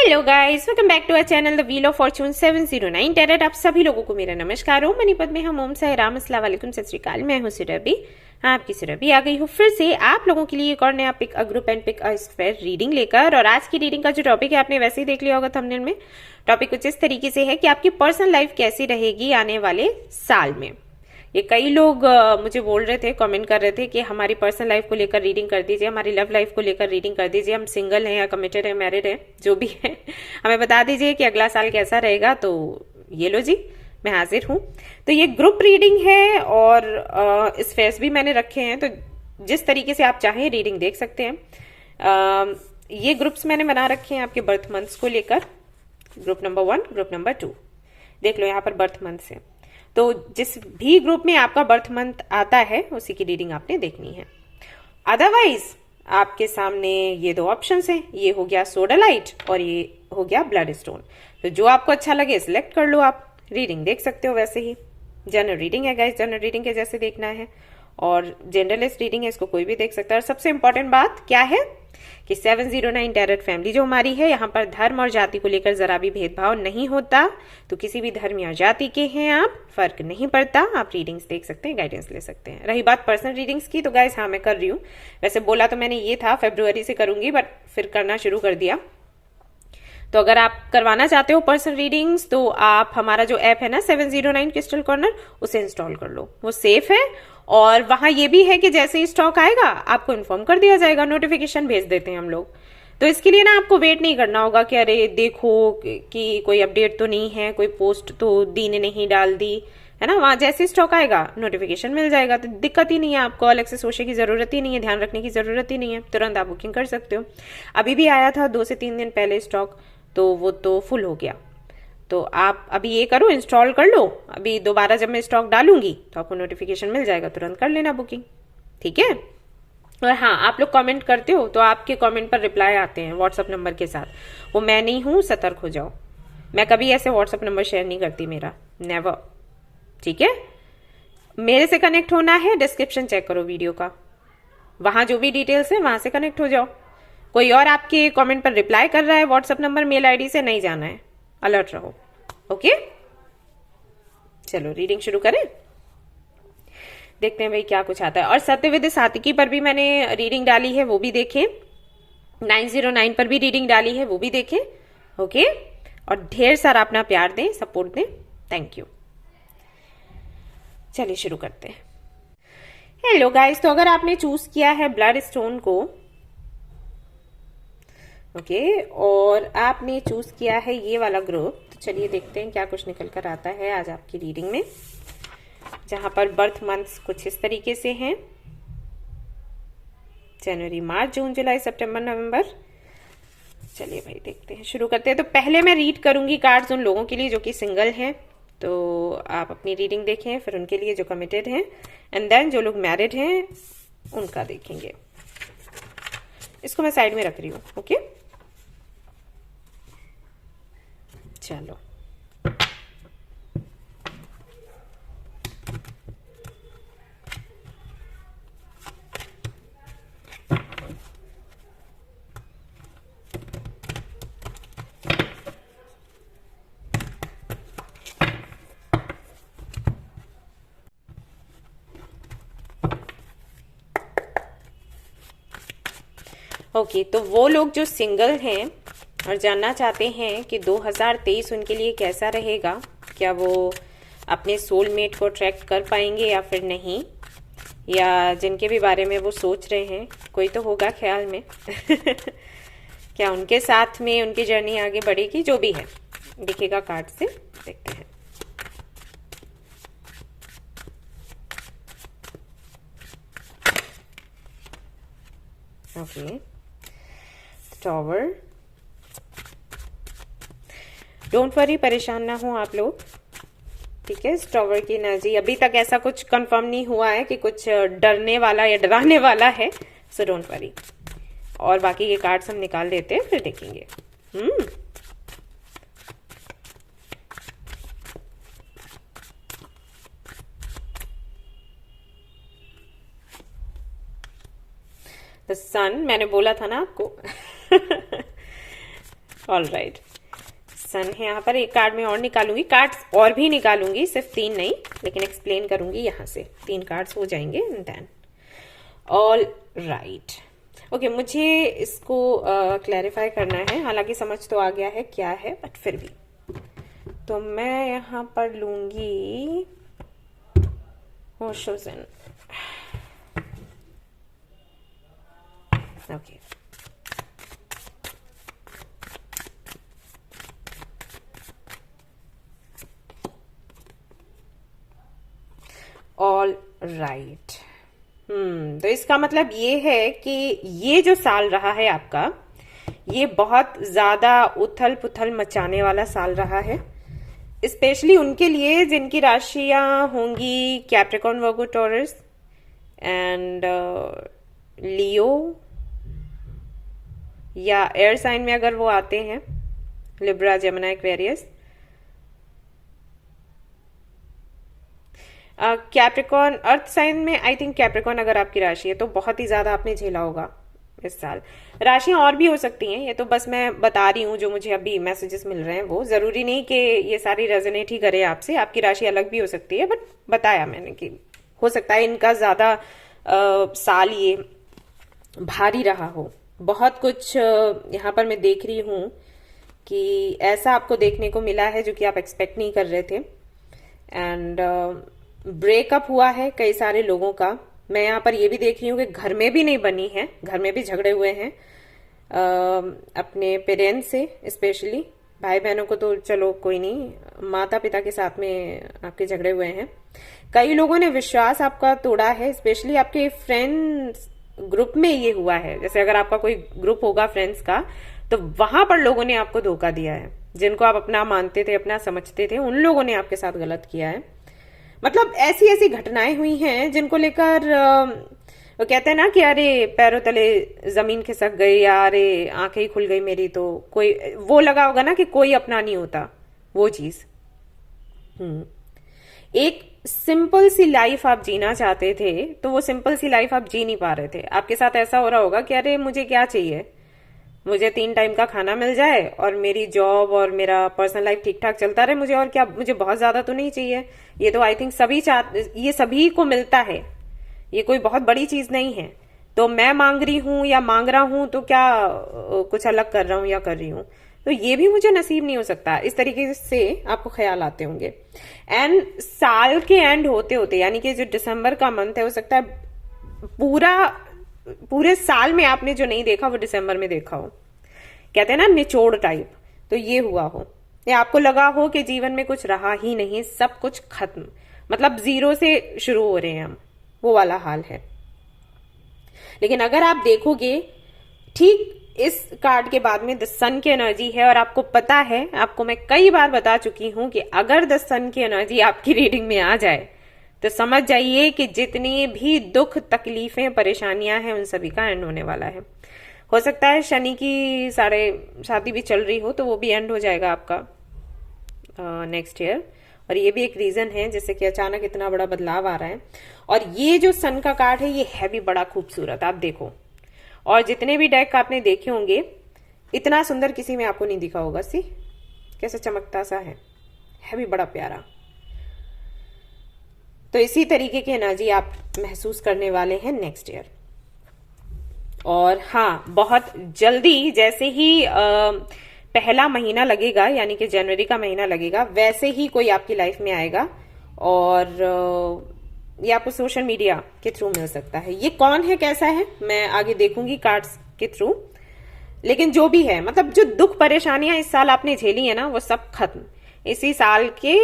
Hello guys, welcome back to our channel the wheel of fortune 709 tarot. आप सभी लोगों को मेरा नमस्कार। ओम मनीपत में हम ओम साई राम, अस्सलाम वालेकुम, सत श्री अकाल। मैं हूं सुरभि, आपकी सुरभि आ गई हूँ फिर से आप लोगों के लिए एक और नया pick a group and pick a square reading लेकर। और आज की रीडिंग का जो टॉपिक है आपने वैसे ही देख लिया होगा थंबनेल में। टॉपिक कुछ इस तरीके से है कि आपकी पर्सनल लाइफ कैसी रहेगी आने वाले साल में। ये कई लोग मुझे बोल रहे थे, कमेंट कर रहे थे कि हमारी पर्सनल लाइफ को लेकर रीडिंग कर दीजिए, हमारी लव लाइफ को लेकर रीडिंग कर दीजिए, हम सिंगल हैं या कमिटेड हैं, मैरिड हैं, जो भी है हमें बता दीजिए कि अगला साल कैसा रहेगा। तो ये लो जी, मैं हाजिर हूँ। तो ये ग्रुप रीडिंग है और इस फेस भी मैंने रखे हैं, तो जिस तरीके से आप चाहें रीडिंग देख सकते हैं। ये ग्रुप्स मैंने बना रखे हैं आपके बर्थ मंथ्स को लेकर। ग्रुप नंबर 1, ग्रुप नंबर 2, देख लो यहाँ पर बर्थ मंथ है। तो जिस भी ग्रुप में आपका बर्थ मंथ आता है उसी की रीडिंग आपने देखनी है। अदरवाइज आपके सामने ये दो ऑप्शंस हैं, ये हो गया सोडालाइट और ये हो गया ब्लड स्टोन। तो जो आपको अच्छा लगे सिलेक्ट कर लो, आप रीडिंग देख सकते हो। वैसे ही जनरल रीडिंग है गाइस, जनरल रीडिंग के जैसे देखना है और जनरलिस्ट रीडिंग है, इसको कोई भी देख सकता है। और सबसे इंपॉर्टेंट बात क्या है कि 709 टैरेट फैमिली जो हमारी है, यहाँ पर धर्म और जाति को लेकर जरा भी भेदभाव नहीं होता। तो किसी भी धर्म या जाति के हैं आप, फर्क नहीं पड़ता, आप रीडिंग्स देख सकते हैं, गाइडेंस ले सकते हैं। रही बात पर्सनल रीडिंग्स की, तो गाइस हाँ मैं कर रही हूँ। वैसे बोला तो मैंने ये था फरवरी से करूंगी, बट फिर करना शुरू कर दिया। तो अगर आप करवाना चाहते हो पर्सनल रीडिंग्स तो आप हमारा जो ऐप है ना 709 क्रिस्टल कॉर्नर, उसे इंस्टॉल कर लो, वो सेफ है। और वहां ये भी है कि जैसे ही स्टॉक आएगा आपको इन्फॉर्म कर दिया जाएगा, नोटिफिकेशन भेज देते हैं हम लोग। तो इसके लिए ना आपको वेट नहीं करना होगा कि अरे देखो कि कोई अपडेट तो नहीं है, कोई पोस्ट तो दी ने नहीं डाल दी, है ना। वहां जैसे स्टॉक आएगा नोटिफिकेशन मिल जाएगा, तो दिक्कत ही नहीं है, आपको अलग से सोचने की जरूरत ही नहीं है, ध्यान रखने की जरूरत ही नहीं है, तुरंत आप बुकिंग कर सकते हो। अभी भी आया था 2 से 3 दिन पहले स्टॉक, तो वो तो फुल हो गया। तो आप अभी ये करो, इंस्टॉल कर लो। अभी दोबारा जब मैं स्टॉक डालूंगी तो आपको नोटिफिकेशन मिल जाएगा, तुरंत कर लेना बुकिंग, ठीक है। और हाँ, आप लोग कमेंट करते हो तो आपके कमेंट पर रिप्लाई आते हैं व्हाट्सएप नंबर के साथ, वो मैं नहीं हूं, सतर्क हो जाओ। मैं कभी ऐसे व्हाट्सएप नंबर शेयर नहीं करती मेरा, नेवर, ठीक है। मेरे से कनेक्ट होना है, डिस्क्रिप्शन चेक करो वीडियो का, वहां जो भी डिटेल्स है वहां से कनेक्ट हो जाओ। कोई और आपके कमेंट पर रिप्लाई कर रहा है व्हाट्सएप नंबर मेल आईडी से, नहीं जाना है, अलर्ट रहो, ओके। चलो रीडिंग शुरू करें, देखते हैं भाई क्या कुछ आता है। और सत्यविद सातिकी पर भी मैंने रीडिंग डाली है, वो भी देखें। 909 पर भी रीडिंग डाली है, वो भी देखें, ओके। और ढेर सारा अपना प्यार दें, सपोर्ट दें, थैंक यू। चलिए शुरू करते हैं। हेलो गाइस, तो अगर आपने चूज किया है ब्लड स्टोन को, ओके, और आपने चूज किया है ये वाला ग्रुप, तो चलिए देखते हैं क्या कुछ निकल कर आता है आज आपकी रीडिंग में, जहां पर बर्थ मंथ्स कुछ इस तरीके से हैं। जनवरी, मार्च, जून, जुलाई, सितंबर, नवंबर। चलिए भाई देखते हैं, शुरू करते हैं। तो पहले मैं रीड करूंगी कार्ड्स उन लोगों के लिए जो कि सिंगल हैं, तो आप अपनी रीडिंग देखें, फिर उनके लिए जो कमिटेड हैं, एंड देन जो लोग मैरिड हैं उनका देखेंगे। इसको मैं साइड में रख रही हूँ, ओके। चलो ओके, तो वो लोग जो सिंगल हैं और जानना चाहते हैं कि 2023 उनके लिए कैसा रहेगा, क्या वो अपने सोलमेट को अट्रैक्ट कर पाएंगे या फिर नहीं, या जिनके भी बारे में वो सोच रहे हैं, कोई तो होगा ख्याल में क्या उनके साथ में उनकी जर्नी आगे बढ़ेगी, जो भी है दिखेगा कार्ड से, देखते हैं। ओके, टॉवर, डोंट वरी, परेशान ना हो आप लोग, ठीक है। टॉवर की एनर्जी, अभी तक ऐसा कुछ कंफर्म नहीं हुआ है कि कुछ डरने वाला या डराने वाला है, सो डोंट वरी। और बाकी के कार्ड्स हम निकाल लेते हैं, फिर देखेंगे। द सन, मैंने बोला था ना आपको ऑल राइट, सन है यहाँ पर। एक कार्ड में और निकालूंगी, कार्ड्स और भी निकालूंगी, सिर्फ 3 नहीं, लेकिन एक्सप्लेन करूंगी यहाँ से। 3 कार्ड्स हो जाएंगे and then all right. Okay, मुझे इसको क्लैरिफाई करना है, हालांकि समझ तो आ गया है क्या है, बट फिर भी। तो मैं यहाँ पर लूंगी होशोजन। Okay, all right. तो इसका मतलब ये है कि ये जो साल रहा है आपका, ये बहुत ज्यादा उथल पुथल मचाने वाला साल रहा है, स्पेशली उनके लिए जिनकी राशियां होंगी Capricorn, Virgo, Taurus and Leo, या एयर साइन में अगर वो आते हैं, Libra, Gemini, Aquarius. Capricorn earth sign में, आई थिंक कैप्रिकॉर्न अगर आपकी राशि है तो बहुत ही ज्यादा आपने झेला होगा इस साल। राशियां और भी हो सकती हैं, ये तो बस मैं बता रही हूँ जो मुझे अभी मैसेजेस मिल रहे हैं। वो जरूरी नहीं कि ये सारी रेजोनेट ही करे आपसे, आपकी राशि अलग भी हो सकती है, बट बताया मैंने कि हो सकता है इनका ज्यादा साल ये भारी रहा हो। बहुत कुछ यहाँ पर मैं देख रही हूँ कि ऐसा आपको देखने को मिला है जो कि आप एक्सपेक्ट नहीं कर रहे थे, एंड ब्रेकअप हुआ है कई सारे लोगों का। मैं यहाँ पर ये भी देख रही हूँ कि घर में भी नहीं बनी है, घर में भी झगड़े हुए हैं अपने पेरेंट्स से, स्पेशली भाई बहनों को तो चलो कोई नहीं, माता पिता के साथ में आपके झगड़े हुए हैं। कई लोगों ने विश्वास आपका तोड़ा है, स्पेशली आपके फ्रेंड्स ग्रुप में ये हुआ है। जैसे अगर आपका कोई ग्रुप होगा फ्रेंड्स का, तो वहां पर लोगों ने आपको धोखा दिया है। जिनको आप अपना मानते थे, अपना समझते थे, उन लोगों ने आपके साथ गलत किया है। मतलब ऐसी ऐसी घटनाएं हुई हैं जिनको लेकर वो कहते हैं ना कि अरे पैरों तले जमीन खिसक गई, या अरे आंखें ही खुल गई मेरी, तो कोई वो लगा होगा ना कि कोई अपना नहीं होता, वो चीज। एक सिंपल सी लाइफ आप जीना चाहते थे, तो वो सिंपल सी लाइफ आप जी नहीं पा रहे थे। आपके साथ ऐसा हो रहा होगा कि अरे मुझे क्या चाहिए, मुझे 3 टाइम का खाना मिल जाए और मेरी जॉब और मेरा पर्सनल लाइफ ठीक ठाक चलता रहे, मुझे और क्या, मुझे बहुत ज्यादा तो नहीं चाहिए। ये तो आई थिंक ये सभी को मिलता है, ये कोई बहुत बड़ी चीज नहीं है। तो मैं मांग रही हूं या मांग रहा हूं तो क्या कुछ अलग कर रहा हूं या कर रही हूं, तो ये भी मुझे नसीब नहीं हो सकता। इस तरीके से आपको ख्याल आते होंगे। एंड साल के एंड होते होते, यानी कि जो दिसंबर का मंथ है, हो सकता है पूरे साल में आपने जो नहीं देखा वो दिसंबर में देखा हो। कहते हैं ना निचोड़ टाइप, तो ये हुआ हो, या आपको लगा हो कि जीवन में कुछ रहा ही नहीं, सब कुछ खत्म, मतलब जीरो से शुरू हो रहे हैं हम, वो वाला हाल है। लेकिन अगर आप देखोगे, ठीक इस कार्ड के बाद में द सन की एनर्जी है, और आपको पता है, आपको मैं कई बार बता चुकी हूं कि अगर द सन की एनर्जी आपकी रीडिंग में आ जाए तो समझ जाइए कि जितनी भी दुख, तकलीफें, परेशानियां हैं, उन सभी का एंड होने वाला है। हो सकता है शनि की शादी भी चल रही हो, तो वो भी एंड हो जाएगा आपका नेक्स्ट ईयर। और ये भी एक रीजन है जैसे कि अचानक इतना बड़ा बदलाव आ रहा है। और ये जो सन का कार्ड है, ये है भी बड़ा खूबसूरत, आप देखो। और जितने भी डेक आपने देखे होंगे, इतना सुंदर किसी में आपको नहीं दिखा होगा। सी कैसे चमकता सा है भी बड़ा प्यारा। तो इसी तरीके की एनर्जी आप महसूस करने वाले हैं नेक्स्ट ईयर। और हाँ, बहुत जल्दी जैसे ही पहला महीना लगेगा, यानी कि जनवरी का महीना लगेगा, वैसे ही कोई आपकी लाइफ में आएगा, और ये आपको सोशल मीडिया के थ्रू मिल सकता है। ये कौन है, कैसा है, मैं आगे देखूंगी कार्ड्स के थ्रू। लेकिन जो भी है, मतलब जो दुख परेशानियां इस साल आपने झेली है ना, वो सब खत्म इसी साल के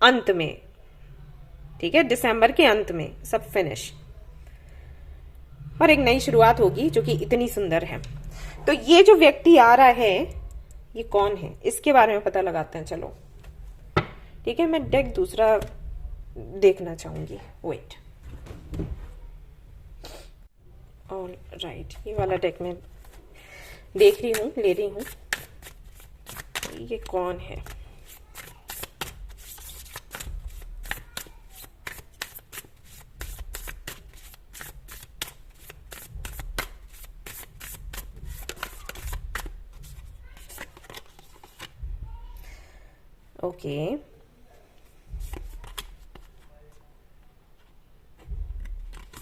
अंत में। ठीक है, दिसंबर के अंत में सब फिनिश, और एक नई शुरुआत होगी जो कि इतनी सुंदर है। तो ये जो व्यक्ति आ रहा है, ये कौन है, इसके बारे में पता लगाते हैं। चलो ठीक है, मैं डेक दूसरा देखना चाहूंगी। वेट, ऑल राइट, ये वाला डेक मैं देख रही हूं, ले रही हूं। ये कौन है, okay,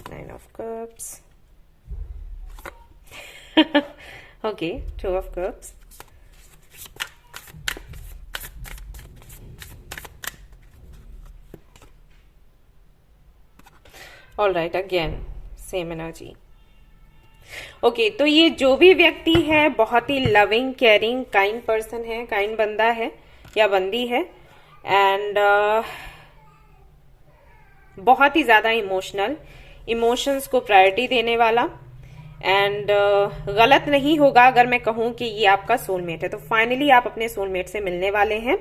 nine of cups, okay, two of cups, all right, again same energy. Okay, तो ये जो भी व्यक्ति है बहुत ही लविंग, केयरिंग, काइंड पर्सन है, काइंड बंदा है या बंदी है, एंड बहुत ही ज्यादा इमोशनल, इमोशंस को प्रायोरिटी देने वाला, एंड गलत नहीं होगा अगर मैं कहूं कि ये आपका सोलमेट है। तो फाइनली आप अपने सोलमेट से मिलने वाले हैं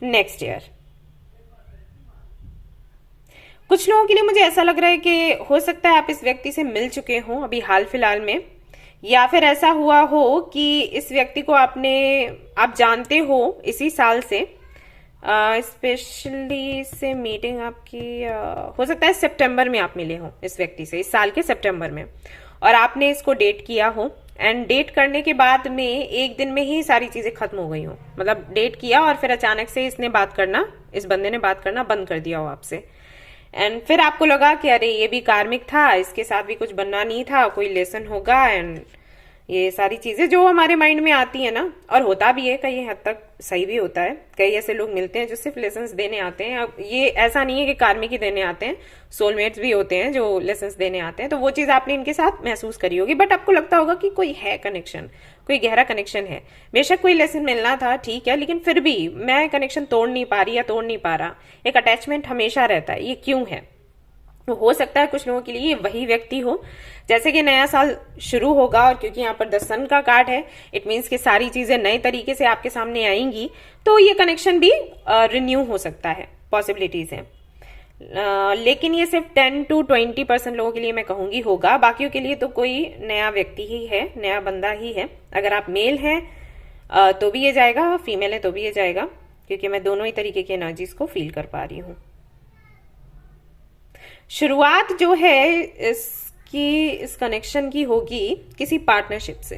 नेक्स्ट ईयर। कुछ लोगों के लिए मुझे ऐसा लग रहा है कि हो सकता है आप इस व्यक्ति से मिल चुके हो अभी हाल फिलहाल में, या फिर ऐसा हुआ हो कि इस व्यक्ति को आप जानते हो इसी साल से, स्पेशली से मीटिंग आपकी हो सकता है सितंबर में आप मिले हो इस व्यक्ति से, इस साल के सितंबर में, और आपने इसको डेट किया हो, एंड डेट करने के बाद में एक दिन में ही सारी चीजें खत्म हो गई हो। मतलब डेट किया और फिर अचानक से इस बंदे ने बात करना बंद कर दिया हो आपसे, एंड फिर आपको लगा कि अरे ये भी कार्मिक था, इसके साथ भी कुछ बनना नहीं था, कोई लेसन होगा, एंड ये सारी चीजें जो हमारे माइंड में आती है ना, और होता भी है, कई हद तक सही भी होता है। कई ऐसे लोग मिलते हैं जो सिर्फ लेसन्स देने आते हैं। अब ये ऐसा नहीं है कि कार्मिक ही देने आते हैं, सोलमेट्स भी होते हैं जो लेसन्स देने आते हैं। तो वो चीज आपने इनके साथ महसूस करी होगी, बट आपको लगता होगा कि कोई है कनेक्शन, कोई गहरा कनेक्शन है। बेशक कोई लेसन मिलना था, ठीक है, लेकिन फिर भी मैं कनेक्शन तोड़ नहीं पा रही या तोड़ नहीं पा रहा। एक अटैचमेंट हमेशा रहता है, ये क्यों है? तो हो सकता है कुछ लोगों के लिए वही व्यक्ति हो। जैसे कि नया साल शुरू होगा, और क्योंकि यहाँ पर द सन का कार्ड है, इट मीन्स कि सारी चीजें नए तरीके से आपके सामने आएंगी, तो ये कनेक्शन भी रिन्यू हो सकता है, पॉसिबिलिटीज हैं। लेकिन ये सिर्फ 10 to 20% लोगों के लिए मैं कहूंगी होगा, बाकियों के लिए तो कोई नया व्यक्ति ही है, नया बंदा ही है। अगर आप मेल हैं तो भी ये जाएगा, फीमेल है तो भी ये जाएगा, क्योंकि मैं दोनों ही तरीके की एनर्जीज को फील कर पा रही हूँ। शुरुआत जो है इस कनेक्शन की होगी किसी पार्टनरशिप से।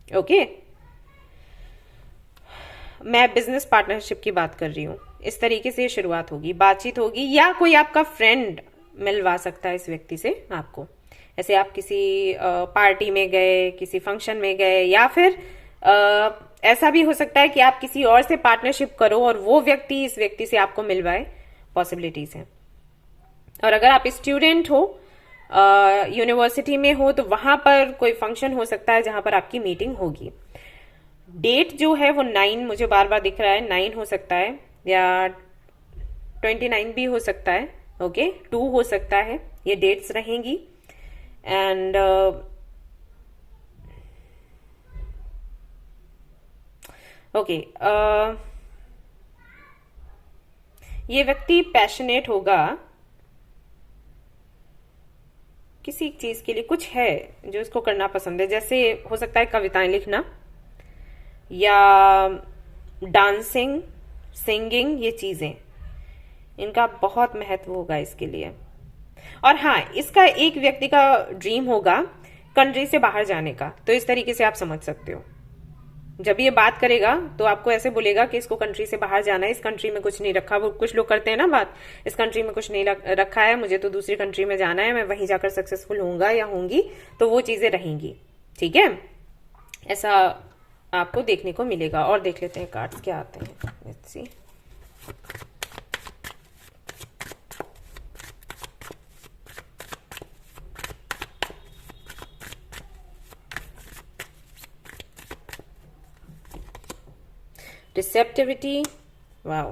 ओके, मैं बिजनेस पार्टनरशिप की बात कर रही हूं। इस तरीके से शुरुआत होगी, बातचीत होगी, या कोई आपका फ्रेंड मिलवा सकता है इस व्यक्ति से आपको। ऐसे आप किसी पार्टी में गए, किसी फंक्शन में गए, या फिर ऐसा भी हो सकता है कि आप किसी और से पार्टनरशिप करो और वो व्यक्ति इस व्यक्ति से आपको मिलवाए, पॉसिबिलिटीज हैं। और अगर आप स्टूडेंट हो, यूनिवर्सिटी में हो, तो वहां पर कोई फंक्शन हो सकता है जहां पर आपकी मीटिंग होगी। डेट जो है वो 9 मुझे बार बार दिख रहा है, 9 हो सकता है, या 29 भी हो सकता है, ओके, 2 हो सकता है, ये डेट्स रहेंगी। एंड ओके, ये व्यक्ति पैशनेट होगा किसी एक चीज के लिए, कुछ है जो इसको करना पसंद है। जैसे हो सकता है कविताएं लिखना, या डांसिंग, सिंगिंग, ये चीजें, इनका बहुत महत्व होगा इसके लिए। और हाँ, इसका एक व्यक्ति का ड्रीम होगा कंट्री से बाहर जाने का। तो इस तरीके से आप समझ सकते हो, जब ये बात करेगा तो आपको ऐसे बोलेगा कि इसको कंट्री से बाहर जाना है, इस कंट्री में कुछ नहीं रखा। वो कुछ लोग करते हैं ना बात, इस कंट्री में कुछ नहीं रखा है, मुझे तो दूसरी कंट्री में जाना है, मैं वहीं जाकर सक्सेसफुल होऊंगा या होंगी, तो वो चीजें रहेंगी। ठीक है, ऐसा आपको देखने को मिलेगा। और देख लेते हैं कार्ड्स क्या आते हैं। Let's see. Receptivity, wow,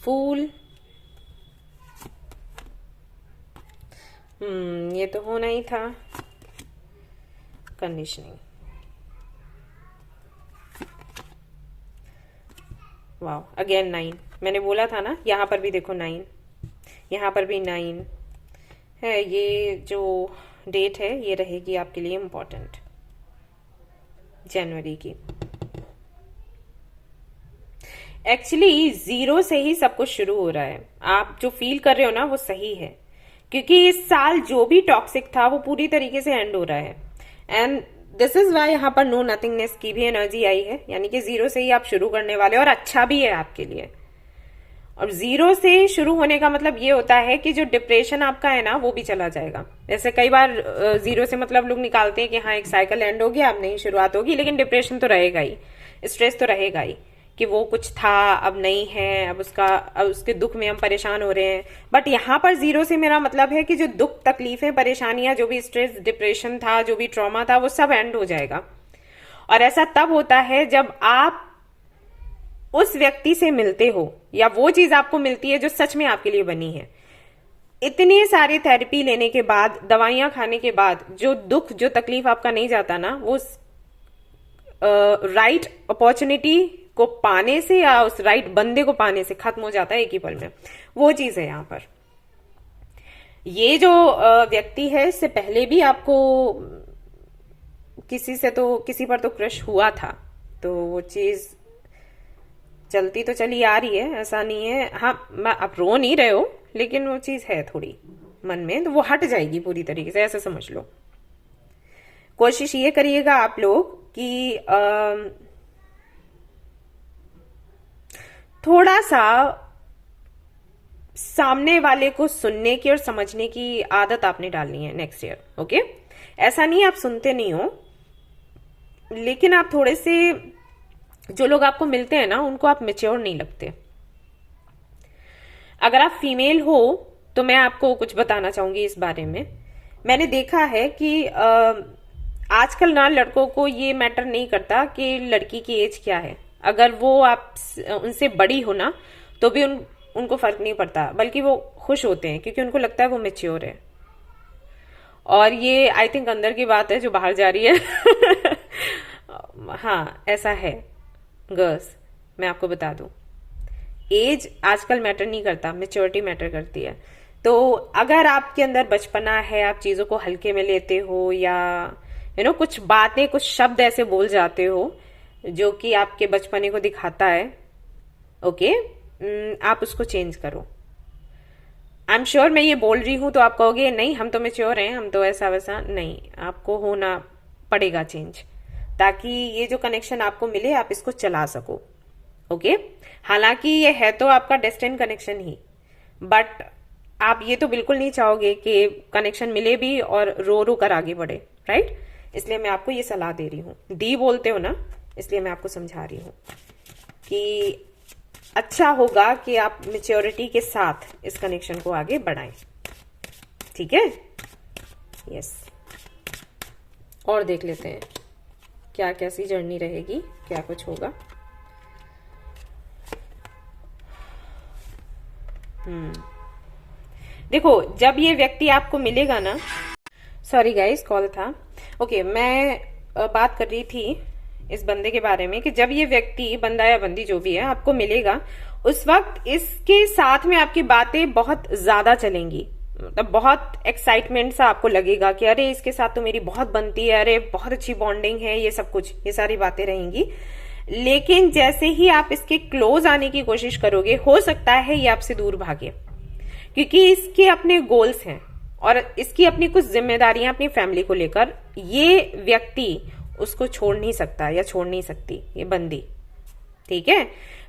Fool, ये तो होना ही था। Conditioning, wow, again 9। मैंने बोला था ना, यहां पर भी देखो 9, यहां पर भी 9 है। ये जो डेट है ये रहेगी आपके लिए इम्पोर्टेंट, जनवरी की। एक्चुअली 0 से ही सब कुछ शुरू हो रहा है। आप जो फील कर रहे हो ना वो सही है, क्योंकि इस साल जो भी टॉक्सिक था वो पूरी तरीके से एंड हो रहा है। एंड दिस इज वाई यहाँ पर नो नथिंगनेस की भी एनर्जी आई है, यानी कि जीरो से ही आप शुरू करने वाले, और अच्छा भी है आपके लिए। और जीरो से शुरू होने का मतलब ये होता है कि जो डिप्रेशन आपका है ना वो भी चला जाएगा। जैसे कई बार जीरो से मतलब लोग निकालते हैं कि हाँ एक साइकिल एंड हो गया, अब नई शुरुआत होगी, लेकिन डिप्रेशन तो रहेगा ही, स्ट्रेस तो रहेगा ही कि वो कुछ था अब नहीं है, अब उसके दुख में हम परेशान हो रहे हैं। बट यहाँ पर जीरो से मेरा मतलब है कि जो दुख तकलीफें परेशानियां, जो भी स्ट्रेस डिप्रेशन था, जो भी ट्रॉमा था, वो सब एंड हो जाएगा। और ऐसा तब होता है जब आप उस व्यक्ति से मिलते हो या वो चीज आपको मिलती है जो सच में आपके लिए बनी है। इतनी सारी थेरेपी लेने के बाद, दवाइयां खाने के बाद जो दुख जो तकलीफ आपका नहीं जाता ना, वो राइट अपॉर्चुनिटी को पाने से या उस राइट बंदे को पाने से खत्म हो जाता है एक ही पल में। वो चीज है यहाँ पर। ये जो व्यक्ति है, इससे पहले भी आपको किसी पर तो क्रश हुआ था, तो वो चीज चलती तो चली आ रही है, ऐसा नहीं है। हाँ, आप रो नहीं रहे हो, लेकिन वो चीज है थोड़ी मन में, तो वो हट जाएगी पूरी तरीके से, ऐसा समझ लो। कोशिश ये करिएगा आप लोग कि थोड़ा सा सामने वाले को सुनने की और समझने की आदत आपने डालनी है नेक्स्ट ईयर। ओके, ऐसा नहीं आप सुनते नहीं हो, लेकिन आप थोड़े से, जो लोग आपको मिलते हैं ना, उनको आप मेच्योर नहीं लगते। अगर आप फीमेल हो तो मैं आपको कुछ बताना चाहूंगी इस बारे में। मैंने देखा है कि आजकल ना लड़कों को ये मैटर नहीं करता कि लड़की की एज क्या है। अगर वो आप उनसे बड़ी हो ना, तो भी उनको फर्क नहीं पड़ता, बल्कि वो खुश होते हैं क्योंकि उनको लगता है वो मेच्योर है। और ये आई थिंक अंदर की बात है जो बाहर जा रही है। हाँ, ऐसा है गर्ल्स, मैं आपको बता दूं, एज आजकल मैटर नहीं करता, मेच्योरिटी मैटर करती है। तो अगर आपके अंदर बचपना है, आप चीजों को हल्के में लेते हो, या कुछ बातें, कुछ शब्द ऐसे बोल जाते हो जो कि आपके बचपने को दिखाता है, ओके, आप उसको चेंज करो। आई एम श्योर मैं ये बोल रही हूं तो आप कहोगे नहीं हम तो मेच्योर हैं, हम तो ऐसा वैसा नहीं, आपको होना पड़ेगा चेंज, ताकि ये जो कनेक्शन आपको मिले आप इसको चला सको। ओके, हालांकि ये है तो आपका डेस्टिन कनेक्शन ही, बट आप ये तो बिल्कुल नहीं चाहोगे कि कनेक्शन मिले भी और रो रो कर आगे बढ़े, राइट? इसलिए मैं आपको ये सलाह दे रही हूँ। दी बोलते हो ना, इसलिए मैं आपको समझा रही हूँ कि अच्छा होगा कि आप मेच्योरिटी के साथ इस कनेक्शन को आगे बढ़ाएं। ठीक है? यस। और देख लेते हैं क्या कैसी जर्नी रहेगी, क्या कुछ होगा। देखो, जब ये व्यक्ति आपको मिलेगा ना, सॉरी गाइस कॉल था। ओके, मैं बात कर रही थी इस बंदे के बारे में कि जब ये व्यक्ति, बंदा या बंदी जो भी है, आपको मिलेगा, उस वक्त इसके साथ में आपकी बातें बहुत ज्यादा चलेंगी। मतलब बहुत एक्साइटमेंट सा आपको लगेगा कि अरे इसके साथ तो मेरी बहुत बनती है, अरे बहुत अच्छी बॉन्डिंग है, ये सब कुछ, ये सारी बातें रहेंगी। लेकिन जैसे ही आप इसके क्लोज आने की कोशिश करोगे, हो सकता है ये आपसे दूर भागे, क्योंकि इसके अपने गोल्स हैं और इसकी अपनी कुछ जिम्मेदारियां अपनी फैमिली को लेकर। ये व्यक्ति उसको छोड़ नहीं सकता या छोड़ नहीं सकती, ये बंदी। ठीक है?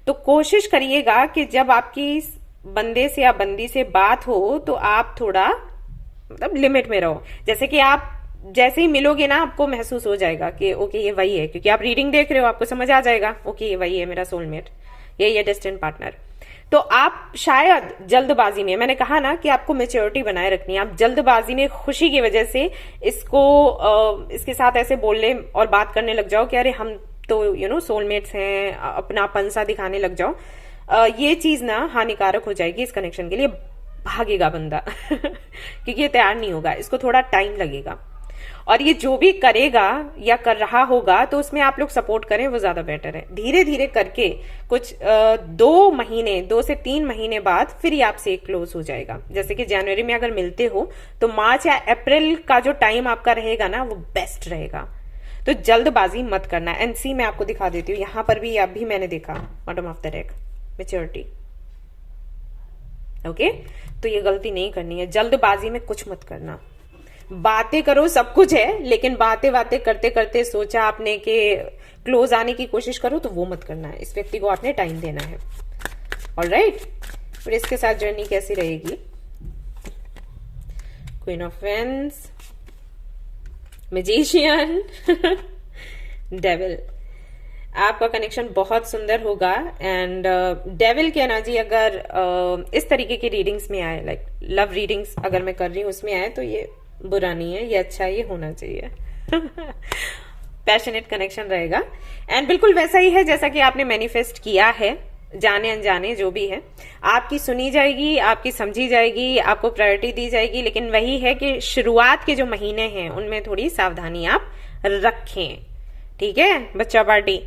तो कोशिश करिएगा कि जब आपकी बंदे से या बंदी से बात हो तो आप थोड़ा मतलब लिमिट में रहो। जैसे कि आप जैसे ही मिलोगे ना, आपको महसूस हो जाएगा कि ओके ये वही है, क्योंकि आप रीडिंग देख रहे हो, आपको समझ आ जाएगा ओके ये वही है मेरा सोलमेट, ये डेस्टिनी पार्टनर। तो आप शायद जल्दबाजी में, मैंने कहा ना कि आपको मेच्योरिटी बनाए रखनी है, आप जल्दबाजी में खुशी की वजह से इसके साथ ऐसे बोलने और बात करने लग जाओ कि अरे हम तो सोलमेट्स हैं, अपनापन सा दिखाने लग जाओ। ये चीज ना हानिकारक हो जाएगी इस कनेक्शन के लिए। भागेगा बंदा क्योंकि ये तैयार नहीं होगा, इसको थोड़ा टाइम लगेगा। और ये जो भी करेगा या कर रहा होगा तो उसमें आप लोग सपोर्ट करें, वो ज्यादा बेटर है। धीरे धीरे करके कुछ 2 से 3 महीने बाद फिर ये आपसे क्लोज हो जाएगा। जैसे कि जनवरी में अगर मिलते हो तो मार्च या अप्रैल का जो टाइम आपका रहेगा ना, वो बेस्ट रहेगा। तो जल्दबाजी मत करना। एनसी मैं आपको दिखा देती हूँ, यहां पर भी अभी मैंने देखा bottom of the deck maturity. Okay, तो ये गलती नहीं करनी है, जल्दबाजी में कुछ मत करना। बातें करो सब कुछ है, लेकिन बातें बातें करते करते सोचा आपने कि क्लोज आने की कोशिश करो, तो वो मत करना है। इस व्यक्ति को आपने टाइम देना है। ऑलराइट, फिर इसके साथ जर्नी कैसी रहेगी? Queen of wands, magician, devil. आपका कनेक्शन बहुत सुंदर होगा। एंड डेविल की एनर्जी अगर इस तरीके की रीडिंग्स में आए, लाइक लव रीडिंग्स अगर मैं कर रही हूँ उसमें आए, तो ये बुरा नहीं है, ये अच्छा है, ये होना चाहिए। पैशनेट कनेक्शन रहेगा एंड बिल्कुल वैसा ही है जैसा कि आपने मैनिफेस्ट किया है, जाने अनजाने जो भी है। आपकी सुनी जाएगी, आपकी समझी जाएगी, आपको प्रायोरिटी दी जाएगी, लेकिन वही है कि शुरुआत के जो महीने हैं उनमें थोड़ी सावधानी आप रखें। ठीक है बच्चा पार्टी,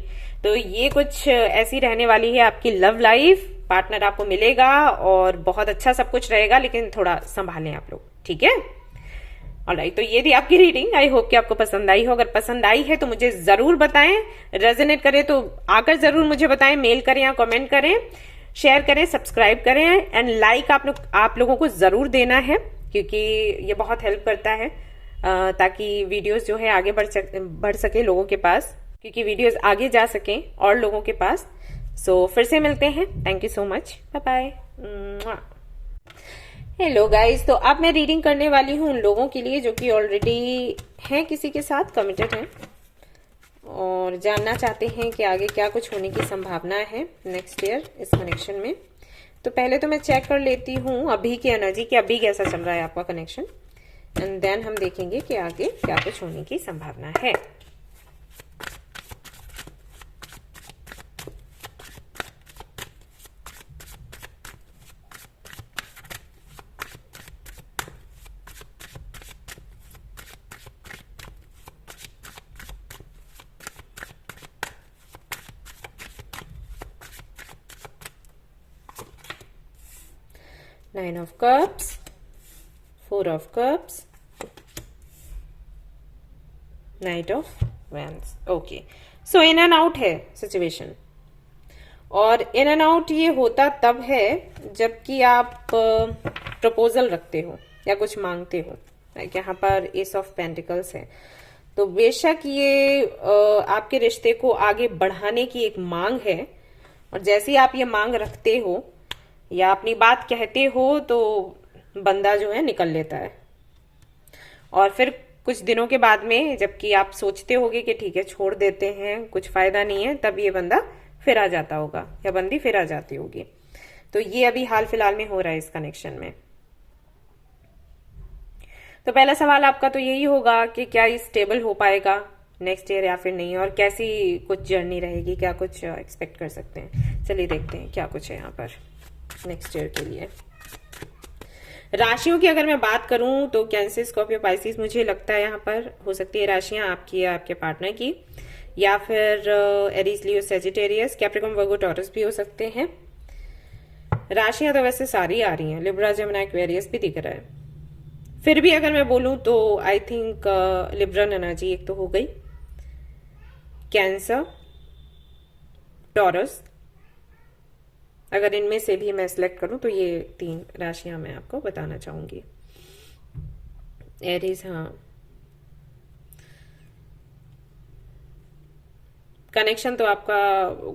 तो ये कुछ ऐसी रहने वाली है आपकी लव लाइफ। पार्टनर आपको मिलेगा और बहुत अच्छा सब कुछ रहेगा, लेकिन थोड़ा संभालें आप लोग। ठीक है, ऑलराइट, तो ये थी आपकी रीडिंग। आई होप कि आपको पसंद आई हो। अगर पसंद आई है तो मुझे जरूर बताएं, रेजोनेट करे तो आकर जरूर मुझे बताएं, मेल करें या कमेंट करें, शेयर करें, सब्सक्राइब करें एंड लाइक आप लोगों को जरूर देना है, क्योंकि ये बहुत हेल्प करता है ताकि वीडियोस जो है आगे बढ़ सके लोगों के पास, क्योंकि वीडियोस आगे जा सकें और लोगों के पास। सो फिर से मिलते हैं। Thank you so much, bye bye. Hello guys, तो अब मैं रीडिंग करने वाली हूँ उन लोगों के लिए जो कि ऑलरेडी हैं किसी के साथ, कमिटेड हैं और जानना चाहते हैं कि आगे क्या कुछ होने की संभावना है नेक्स्ट ईयर इस कनेक्शन में। तो पहले तो मैं चेक कर लेती हूँ अभी की एनर्जी कि अभी कैसा चल रहा है आपका कनेक्शन, एंड देन हम देखेंगे कि आगे क्या कुछ होने की संभावना है। Nine of Cups, Four of Cups, Knight of Wands। Okay, so in and out है सिचुएशन, और इन एंड आउट ये होता तब है जबकि आप प्रपोजल रखते हो या कुछ मांगते हो। लाइक यहाँ पर एस ऑफ पेंटिकल्स है, तो बेशक ये आपके रिश्ते को आगे बढ़ाने की एक मांग है, और जैसे ही आप ये मांग रखते हो या अपनी बात कहते हो तो बंदा जो है निकल लेता है, और फिर कुछ दिनों के बाद में जबकि आप सोचते होगे कि ठीक है छोड़ देते हैं, कुछ फायदा नहीं है, तब ये बंदा फिर आ जाता होगा या बंदी फिर आ जाती होगी। तो ये अभी हाल फिलहाल में हो रहा है इस कनेक्शन में। तो पहला सवाल आपका तो यही होगा कि क्या ये स्टेबल हो पाएगा नेक्स्ट ईयर या फिर नहीं, और कैसी कुछ जर्नी रहेगी, क्या कुछ एक्सपेक्ट कर सकते हैं। चलिए देखते हैं क्या कुछ है यहाँ पर नेक्स्ट ईयर के लिए। राशियों की अगर मैं बात करूं तो कैंसर, स्कॉर्पियो, पाइसिस, मुझे लगता है यहाँ पर हो सकती है राशियां आपकी या आपके पार्टनर की, या फिर एरीज, लियो, सेजिटेरियस, कैप्रिकॉर्न, वर्गो, टॉरस भी हो सकते हैं। राशियां तो वैसे सारी आ रही हैं, लिब्रा, जेमिनी, एक्वेरियस भी दिख रहा है। फिर भी अगर मैं बोलूं तो आई थिंक लिब्रन एनर्जी एक तो हो गई, कैंसर, टॉरस, अगर इनमें से भी मैं सिलेक्ट करूं तो ये 3 राशियां मैं आपको बताना चाहूंगी। एरीज, हाँ, कनेक्शन तो आपका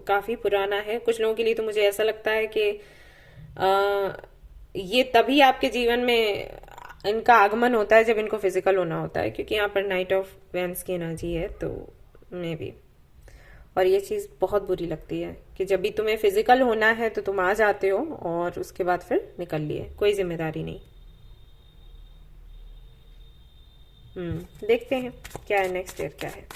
काफी पुराना है। कुछ लोगों के लिए तो मुझे ऐसा लगता है कि ये तभी आपके जीवन में इनका आगमन होता है जब इनको फिजिकल होना होता है, क्योंकि यहाँ पर नाइट ऑफ वेंस की एनर्जी है, तो मे भी। और ये चीज बहुत बुरी लगती है कि जब भी तुम्हें फिजिकल होना है तो तुम आ जाते हो और उसके बाद फिर निकल लिए, कोई जिम्मेदारी नहीं। देखते हैं क्या है नेक्स्ट ईयर, क्या है।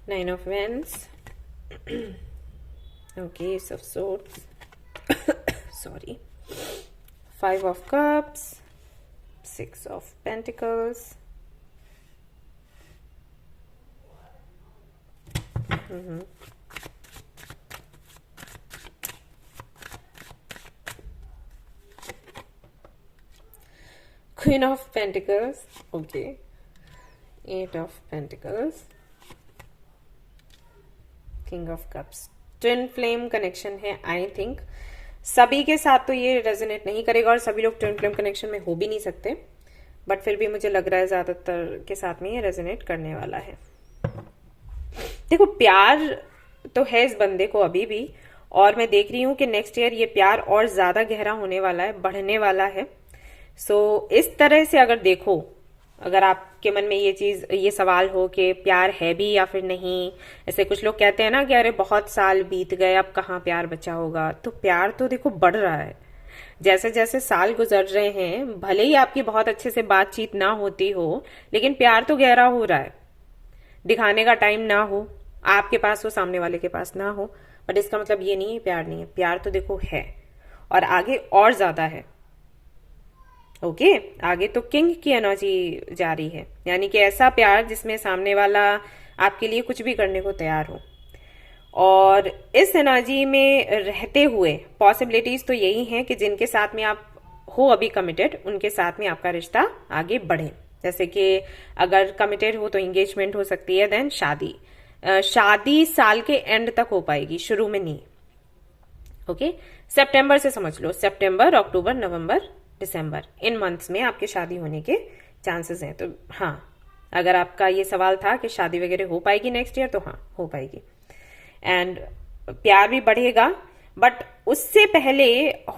Nine of Wands, okay, Ace of Swords, sorry, Five of Cups, Six of Pentacles, Queen of Pentacles, okay, Eight of Pentacles, king of cups, twin flame connection है। आई थिंक सभी के साथ तो ये resonate नहीं करेगा और सभी लोग ट्विन फ्लेम कनेक्शन में हो भी नहीं सकते, बट फिर भी मुझे लग रहा है ज्यादातर के साथ में ये रेजोनेट करने वाला है। देखो प्यार तो है इस बंदे को अभी भी, और मैं देख रही हूं कि नेक्स्ट ईयर ये प्यार और ज्यादा गहरा होने वाला है, बढ़ने वाला है। सो इस तरह से अगर देखो, अगर आपके मन में ये सवाल हो कि प्यार है भी या फिर नहीं, ऐसे कुछ लोग कहते हैं ना कि अरे बहुत साल बीत गए अब कहाँ प्यार बचा होगा, तो प्यार तो देखो बढ़ रहा है। जैसे जैसे साल गुजर रहे हैं, भले ही आपकी बहुत अच्छे से बातचीत ना होती हो, लेकिन प्यार तो गहरा हो रहा है। दिखाने का टाइम ना हो आपके पास हो, सामने वाले के पास ना हो, बट इसका मतलब ये नहीं है प्यार नहीं है। प्यार तो देखो है और आगे और ज्यादा है। ओके आगे तो किंग की एनर्जी जारी है, यानी कि ऐसा प्यार जिसमें सामने वाला आपके लिए कुछ भी करने को तैयार हो। और इस एनर्जी में रहते हुए पॉसिबिलिटीज तो यही हैं कि जिनके साथ में आप हो अभी कमिटेड, उनके साथ में आपका रिश्ता आगे बढ़े। जैसे कि अगर कमिटेड हो तो एंगेजमेंट हो सकती है, देन शादी। शादी साल के एंड तक हो पाएगी, शुरू में नहीं। ओके सितंबर से समझ लो, सितंबर, अक्टूबर, नवंबर, दिसंबर, इन मंथ्स में आपकी शादी होने के चांसेस हैं। तो हाँ, अगर आपका ये सवाल था कि शादी वगैरह हो पाएगी नेक्स्ट ईयर, तो हाँ हो पाएगी। एंड प्यार भी बढ़ेगा, बट उससे पहले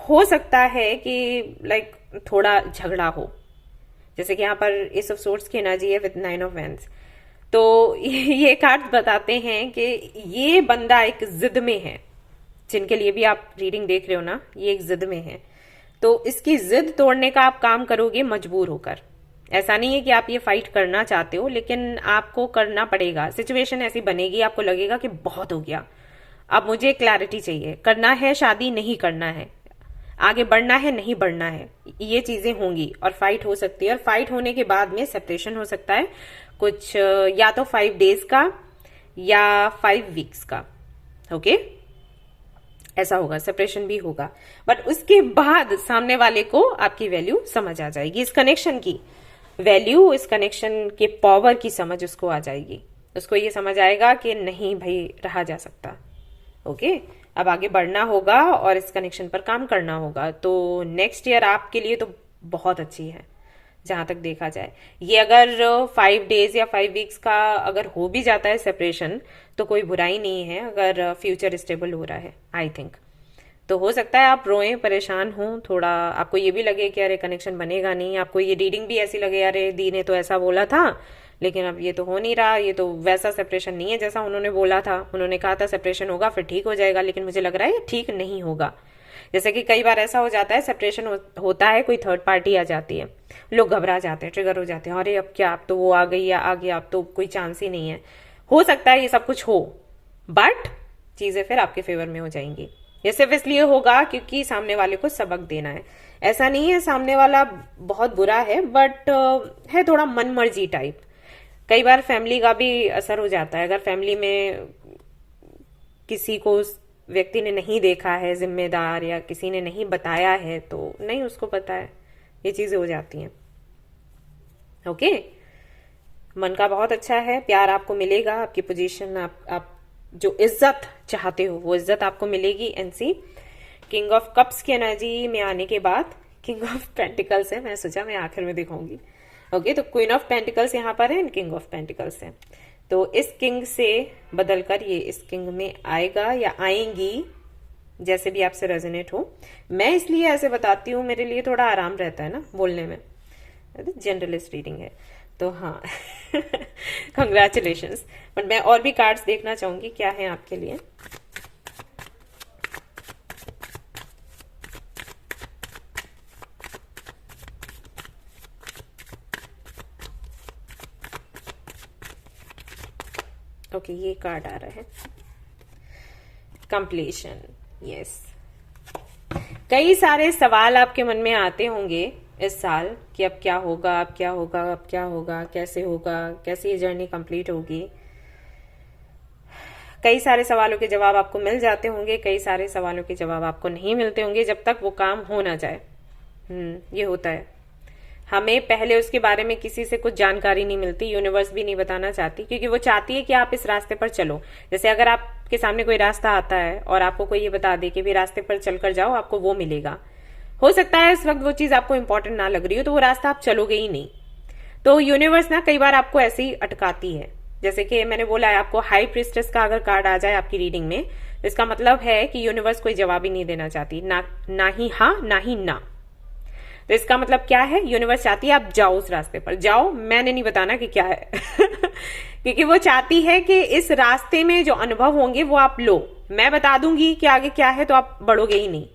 हो सकता है कि लाइक थोड़ा झगड़ा हो। जैसे कि यहाँ पर एस ऑफ सोर्ड्स की एनर्जी है विद 9 ऑफ वैंड्स, तो ये कार्ड बताते हैं कि ये बंदा एक जिद में है। जिनके लिए भी आप रीडिंग देख रहे हो ना, ये एक जिद में है, तो इसकी जिद तोड़ने का आप काम करोगे मजबूर होकर। ऐसा नहीं है कि आप ये फाइट करना चाहते हो, लेकिन आपको करना पड़ेगा। सिचुएशन ऐसी बनेगी, आपको लगेगा कि बहुत हो गया, अब मुझे क्लैरिटी चाहिए, करना है शादी नहीं करना है, आगे बढ़ना है नहीं बढ़ना है, ये चीजें होंगी और फाइट हो सकती है। और फाइट होने के बाद में सेपरेशन हो सकता है, कुछ या तो 5 डेज का या 5 वीक्स का। ओके ऐसा होगा, सेपरेशन भी होगा, बट उसके बाद सामने वाले को आपकी वैल्यू समझ आ जाएगी, इस कनेक्शन की वैल्यू, इस कनेक्शन के पावर की समझ उसको आ जाएगी। उसको ये समझ आएगा कि नहीं भाई रहा जा सकता। ओके अब आगे बढ़ना होगा और इस कनेक्शन पर काम करना होगा। तो नेक्स्ट ईयर आपके लिए तो बहुत अच्छी है जहां तक देखा जाए। ये अगर 5 डेज या 5 वीक्स का अगर हो भी जाता है सेपरेशन, तो कोई बुराई नहीं है अगर फ्यूचर स्टेबल हो रहा है। आई थिंक तो हो सकता है आप रोएं, परेशान हो, थोड़ा आपको ये भी लगे कि अरे कनेक्शन बनेगा नहीं, आपको ये रीडिंग भी ऐसी लगे अरे दी ने तो ऐसा बोला था लेकिन अब ये तो हो नहीं रहा, ये तो वैसा सेपरेशन नहीं है जैसा उन्होंने बोला था। उन्होंने कहा था सेपरेशन होगा फिर ठीक हो जाएगा, लेकिन मुझे लग रहा है ये ठीक नहीं होगा। जैसे कि कई बार ऐसा हो जाता है, सेपरेशन होता है, कोई थर्ड पार्टी आ जाती है, लोग घबरा जाते हैं, ट्रिगर हो जाते हैं, अरे अब क्या, अब तो वो आ गई या आ गया, अब तो कोई चांस ही नहीं है। हो सकता है ये सब कुछ हो, बट चीजें फिर आपके फेवर में हो जाएंगी। ये सिर्फ इसलिए होगा क्योंकि सामने वाले को सबक देना है। ऐसा नहीं है सामने वाला बहुत बुरा है, बट है थोड़ा मनमर्जी टाइप। कई बार फैमिली का भी असर हो जाता है। अगर फैमिली में किसी को व्यक्ति ने नहीं देखा है जिम्मेदार, या किसी ने नहीं बताया है, तो नहीं उसको पता है, ये चीजें हो जाती हैं। ओके मन का बहुत अच्छा है, प्यार आपको मिलेगा, आपकी पोजीशन, आप जो इज्जत चाहते हो वो इज्जत आपको मिलेगी। एनसी किंग ऑफ कप्स की एनर्जी में आने के बाद किंग ऑफ पेंटिकल्स है, मैं सोचा मैं आखिर में दिखाऊंगी। ओके तो क्वीन ऑफ पेंटिकल्स यहाँ पर है एंड किंग ऑफ पेंटिकल्स है। तो इस किंग से बदलकर ये इस किंग में आएगा या आएंगी, जैसे भी आपसे रेजोनेट हो। मैं इसलिए ऐसे बताती हूँ, मेरे लिए थोड़ा आराम रहता है ना बोलने में, जनरलिस्ट रीडिंग है तो हाँ कंग्रेचुलेशंस। बट मैं और भी कार्ड्स देखना चाहूंगी क्या है आपके लिए। ओके ये कार्ड आ रहा है, कंप्लीशन। यस कई सारे सवाल आपके मन में आते होंगे इस साल कि अब क्या होगा, अब क्या होगा, अब क्या होगा, कैसे होगा, कैसे ये जर्नी कंप्लीट होगी। कई सारे सवालों के जवाब आपको मिल जाते होंगे, कई सारे सवालों के जवाब आपको नहीं मिलते होंगे जब तक वो काम हो ना जाए। ये होता है, हमें पहले उसके बारे में किसी से कुछ जानकारी नहीं मिलती, यूनिवर्स भी नहीं बताना चाहती, क्योंकि वो चाहती है कि आप इस रास्ते पर चलो। जैसे अगर आप आपके सामने कोई रास्ता आता है और आपको कोई ये बता दे कि भी रास्ते पर चलकर जाओ, आपको वो मिलेगा, हो सकता है इस वक्त वो चीज आपको इंपॉर्टेंट ना लग रही हो, तो वो रास्ता आप चलोगे ही नहीं। तो यूनिवर्स ना कई बार आपको ऐसे ही अटकाती है। जैसे कि मैंने बोला है, आपको हाई प्रिस्टेस का अगर कार्ड आ जाए आपकी रीडिंग में, तो इसका मतलब है कि यूनिवर्स कोई जवाब ही नहीं देना चाहती, ना ही हाँ ना ही ना। तो इसका मतलब क्या है, यूनिवर्स चाहती है आप जाओ उस रास्ते पर, जाओ, मैंने नहीं बताना कि क्या है क्योंकि वो चाहती है कि इस रास्ते में जो अनुभव होंगे वो आप लो, मैं बता दूंगी कि आगे क्या है तो आप बढ़ोगे ही नहीं।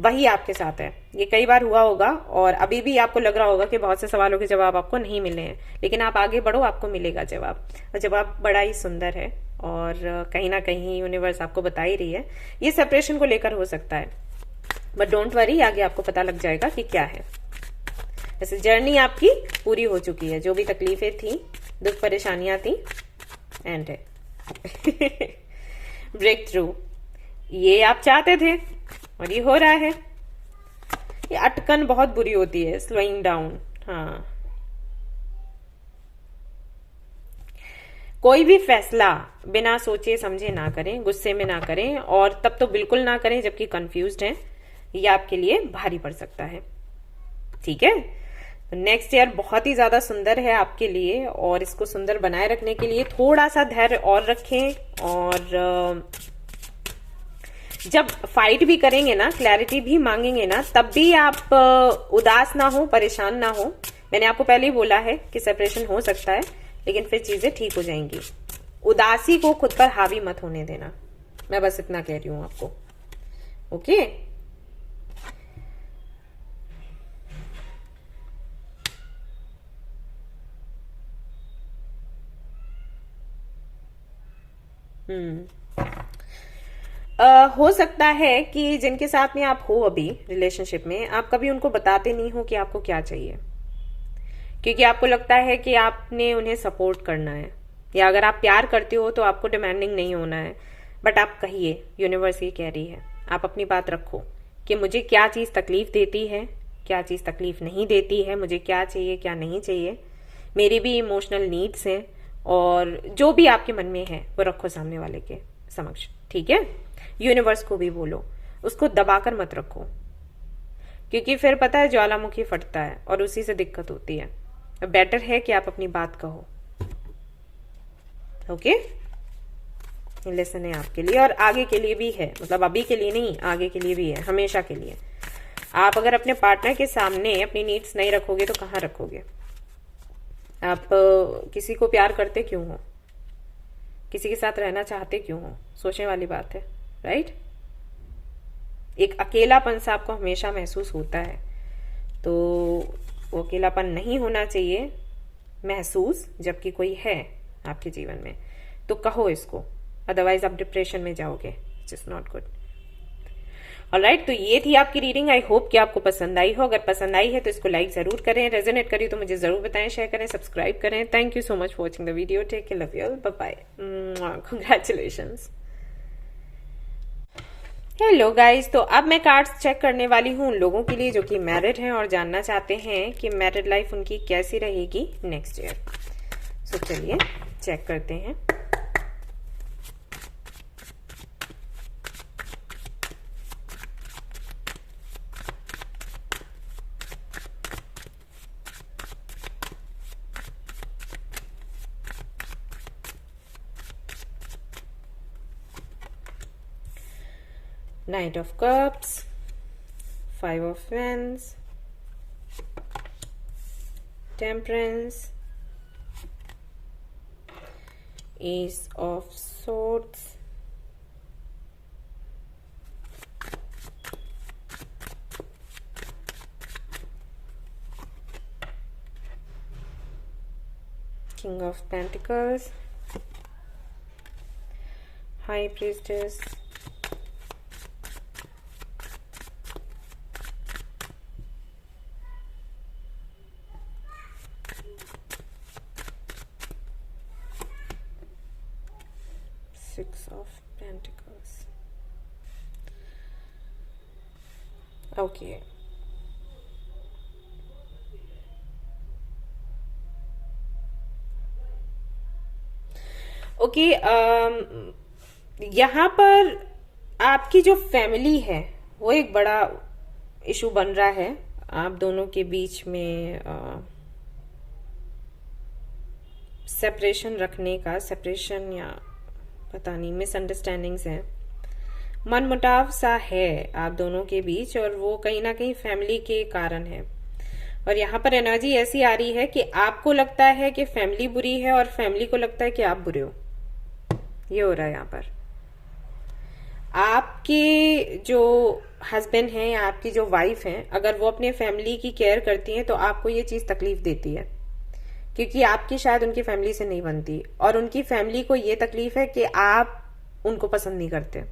वही आपके साथ है, ये कई बार हुआ होगा और अभी भी आपको लग रहा होगा कि बहुत से सवालों के जवाब आपको नहीं मिले हैं, लेकिन आप आगे बढ़ो, आपको मिलेगा जवाब। और जवाब बड़ा ही सुंदर है और कहीं ना कहीं यूनिवर्स आपको बता ही रही है, ये सेपरेशन को लेकर हो सकता है, बट डोंट वरी, आगे आपको पता लग जाएगा कि क्या है। जैसे जर्नी आपकी पूरी हो चुकी है, जो भी तकलीफें थी, दुख परेशानियां थी, एंड है ब्रेक थ्रू, ये आप चाहते थे और ये हो रहा है। ये अटकन बहुत बुरी होती है, स्लोइंग डाउन। हाँ, कोई भी फैसला बिना सोचे समझे ना करें, गुस्से में ना करें, और तब तो बिल्कुल ना करें जबकि कंफ्यूज्ड हैं, ये आपके लिए भारी पड़ सकता है। ठीक है, नेक्स्ट ईयर बहुत ही ज्यादा सुंदर है आपके लिए, और इसको सुंदर बनाए रखने के लिए थोड़ा सा धैर्य और रखें, और जब फाइट भी करेंगे ना, क्लैरिटी भी मांगेंगे ना, तब भी आप उदास ना हो, परेशान ना हो। मैंने आपको पहले ही बोला है कि सेपरेशन हो सकता है, लेकिन फिर चीजें ठीक हो जाएंगी। उदासी को खुद पर हावी मत होने देना, मैं बस इतना कह रही हूं आपको। ओके, हो सकता है कि जिनके साथ में आप हो अभी रिलेशनशिप में, आप कभी उनको बताते नहीं हो कि आपको क्या चाहिए, क्योंकि आपको लगता है कि आपने उन्हें सपोर्ट करना है, या अगर आप प्यार करते हो तो आपको डिमांडिंग नहीं होना है। बट आप कहिए, यूनिवर्स ये कह रही है, आप अपनी बात रखो कि मुझे क्या चीज तकलीफ देती है, क्या चीज तकलीफ नहीं देती है, मुझे क्या चाहिए क्या नहीं चाहिए, मेरी भी इमोशनल नीड्स हैं, और जो भी आपके मन में है वो रखो सामने वाले के समक्ष। ठीक है, यूनिवर्स को भी बोलो, उसको दबाकर मत रखो, क्योंकि फिर पता है ज्वालामुखी फटता है और उसी से दिक्कत होती है। बेटर है कि आप अपनी बात कहो। ओके, लेसन है आपके लिए और आगे के लिए भी है, मतलब अभी के लिए नहीं, आगे के लिए भी है, हमेशा के लिए। आप अगर अपने पार्टनर के सामने अपनी नीड्स नहीं रखोगे तो कहाँ रखोगे? आप किसी को प्यार करते क्यों हो? किसी के साथ रहना चाहते क्यों हो? सोचने वाली बात है, राइट? एक अकेलापन सा आपको हमेशा महसूस होता है, तो वो अकेलापन नहीं होना चाहिए महसूस, जबकि कोई है आपके जीवन में, तो कहो इसको, अदरवाइज आप डिप्रेशन में जाओगे। It's just not good. Alright, तो ये थी आपकी रीडिंग। आई होप कि आपको पसंद आई हो। अगर पसंद आई है तो इसको लाइक जरूर करें, रेजोनेट करी तो मुझे जरूर बताएं, शेयर करें, सब्सक्राइब करें। Thank you so much for watching the video. Take care, love you all, bye bye, congratulations. Hello guys, तो अब मैं कार्ड्स चेक करने वाली हूँ उन लोगों के लिए जो कि मैरिड हैं और जानना चाहते हैं कि मैरिड लाइफ उनकी कैसी रहेगी नेक्स्ट ईयर। सो चलिए चेक करते हैं। Knight of Cups, Five of Wands, Temperance, Ace of Swords, King of Pentacles, High Priestess, Six of Pentacles. Okay. Okay, यहाँ पर आपकी जो फैमिली है वो एक बड़ा इशू बन रहा है आप दोनों के बीच में। सेपरेशन रखने का, सेपरेशन या पता नहीं, मिसअंडरस्टैंडिंग्स है, मनमुटाव सा है आप दोनों के बीच, और वो कहीं ना कहीं फैमिली के कारण है। और यहाँ पर एनर्जी ऐसी आ रही है कि आपको लगता है कि फैमिली बुरी है और फैमिली को लगता है कि आप बुरे हो। ये हो रहा है यहाँ पर। आपके जो हस्बैंड हैं या आपकी जो वाइफ हैं, अगर वो अपने फैमिली की केयर करती हैं तो आपको ये चीज तकलीफ देती है, क्योंकि आपकी शायद उनकी फैमिली से नहीं बनती, और उनकी फैमिली को ये तकलीफ है कि आप उनको पसंद नहीं करते।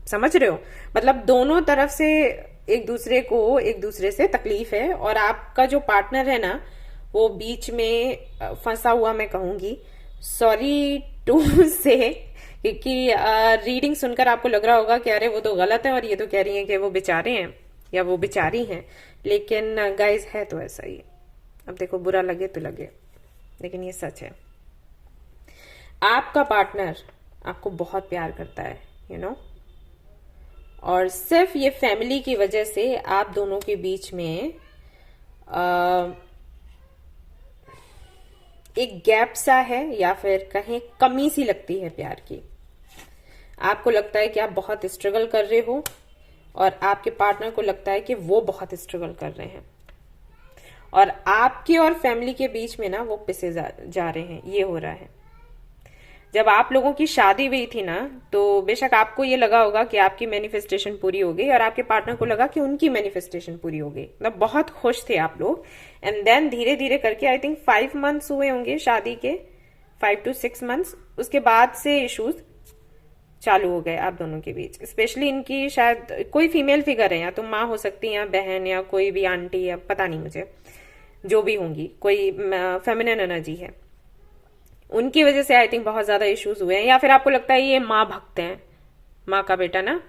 समझ रहे हो? मतलब दोनों तरफ से एक दूसरे से तकलीफ है, और आपका जो पार्टनर है ना वो बीच में फंसा हुआ, मैं कहूंगी, सॉरी टू से, क्योंकि रीडिंग सुनकर आपको लग रहा होगा कि अरे वो तो गलत है और ये तो कह रही हैं कि वो बेचारे हैं या वो बेचारी हैं, लेकिन गाइस है तो ऐसा ही। अब देखो, बुरा लगे तो लगे, लेकिन ये सच है। आपका पार्टनर आपको बहुत प्यार करता है, यू नो, और सिर्फ ये फैमिली की वजह से आप दोनों के बीच में एक गैप सा है, या फिर कहें कमी सी लगती है प्यार की। आपको लगता है कि आप बहुत स्ट्रगल कर रहे हो, और आपके पार्टनर को लगता है कि वो बहुत स्ट्रगल कर रहे हैं, और आपके और फैमिली के बीच में ना वो पिसे जा रहे हैं। ये हो रहा है। जब आप लोगों की शादी हुई थी ना, तो बेशक आपको ये लगा होगा कि आपकी मैनिफेस्टेशन पूरी हो गई, और आपके पार्टनर को लगा कि उनकी मैनिफेस्टेशन पूरी हो गई। मतलब बहुत खुश थे आप लोग। एंड देन धीरे धीरे करके, आई थिंक 5 मंथ्स हुए होंगे शादी के, 5 to 6 मंथ्स, उसके बाद से इश्यूज चालू हो गए आप दोनों के बीच। स्पेशली इनकी शायद कोई फीमेल फिगर है, या तो माँ हो सकती है, या बहन, या कोई भी आंटी, या पता नहीं मुझे, जो भी होंगी, कोई फेमिनिन एनर्जी है, उनकी वजह से आई थिंक बहुत ज्यादा इश्यूज हुए हैं। या फिर आपको लगता है ये माँ भक्त हैं, माँ का बेटा ना,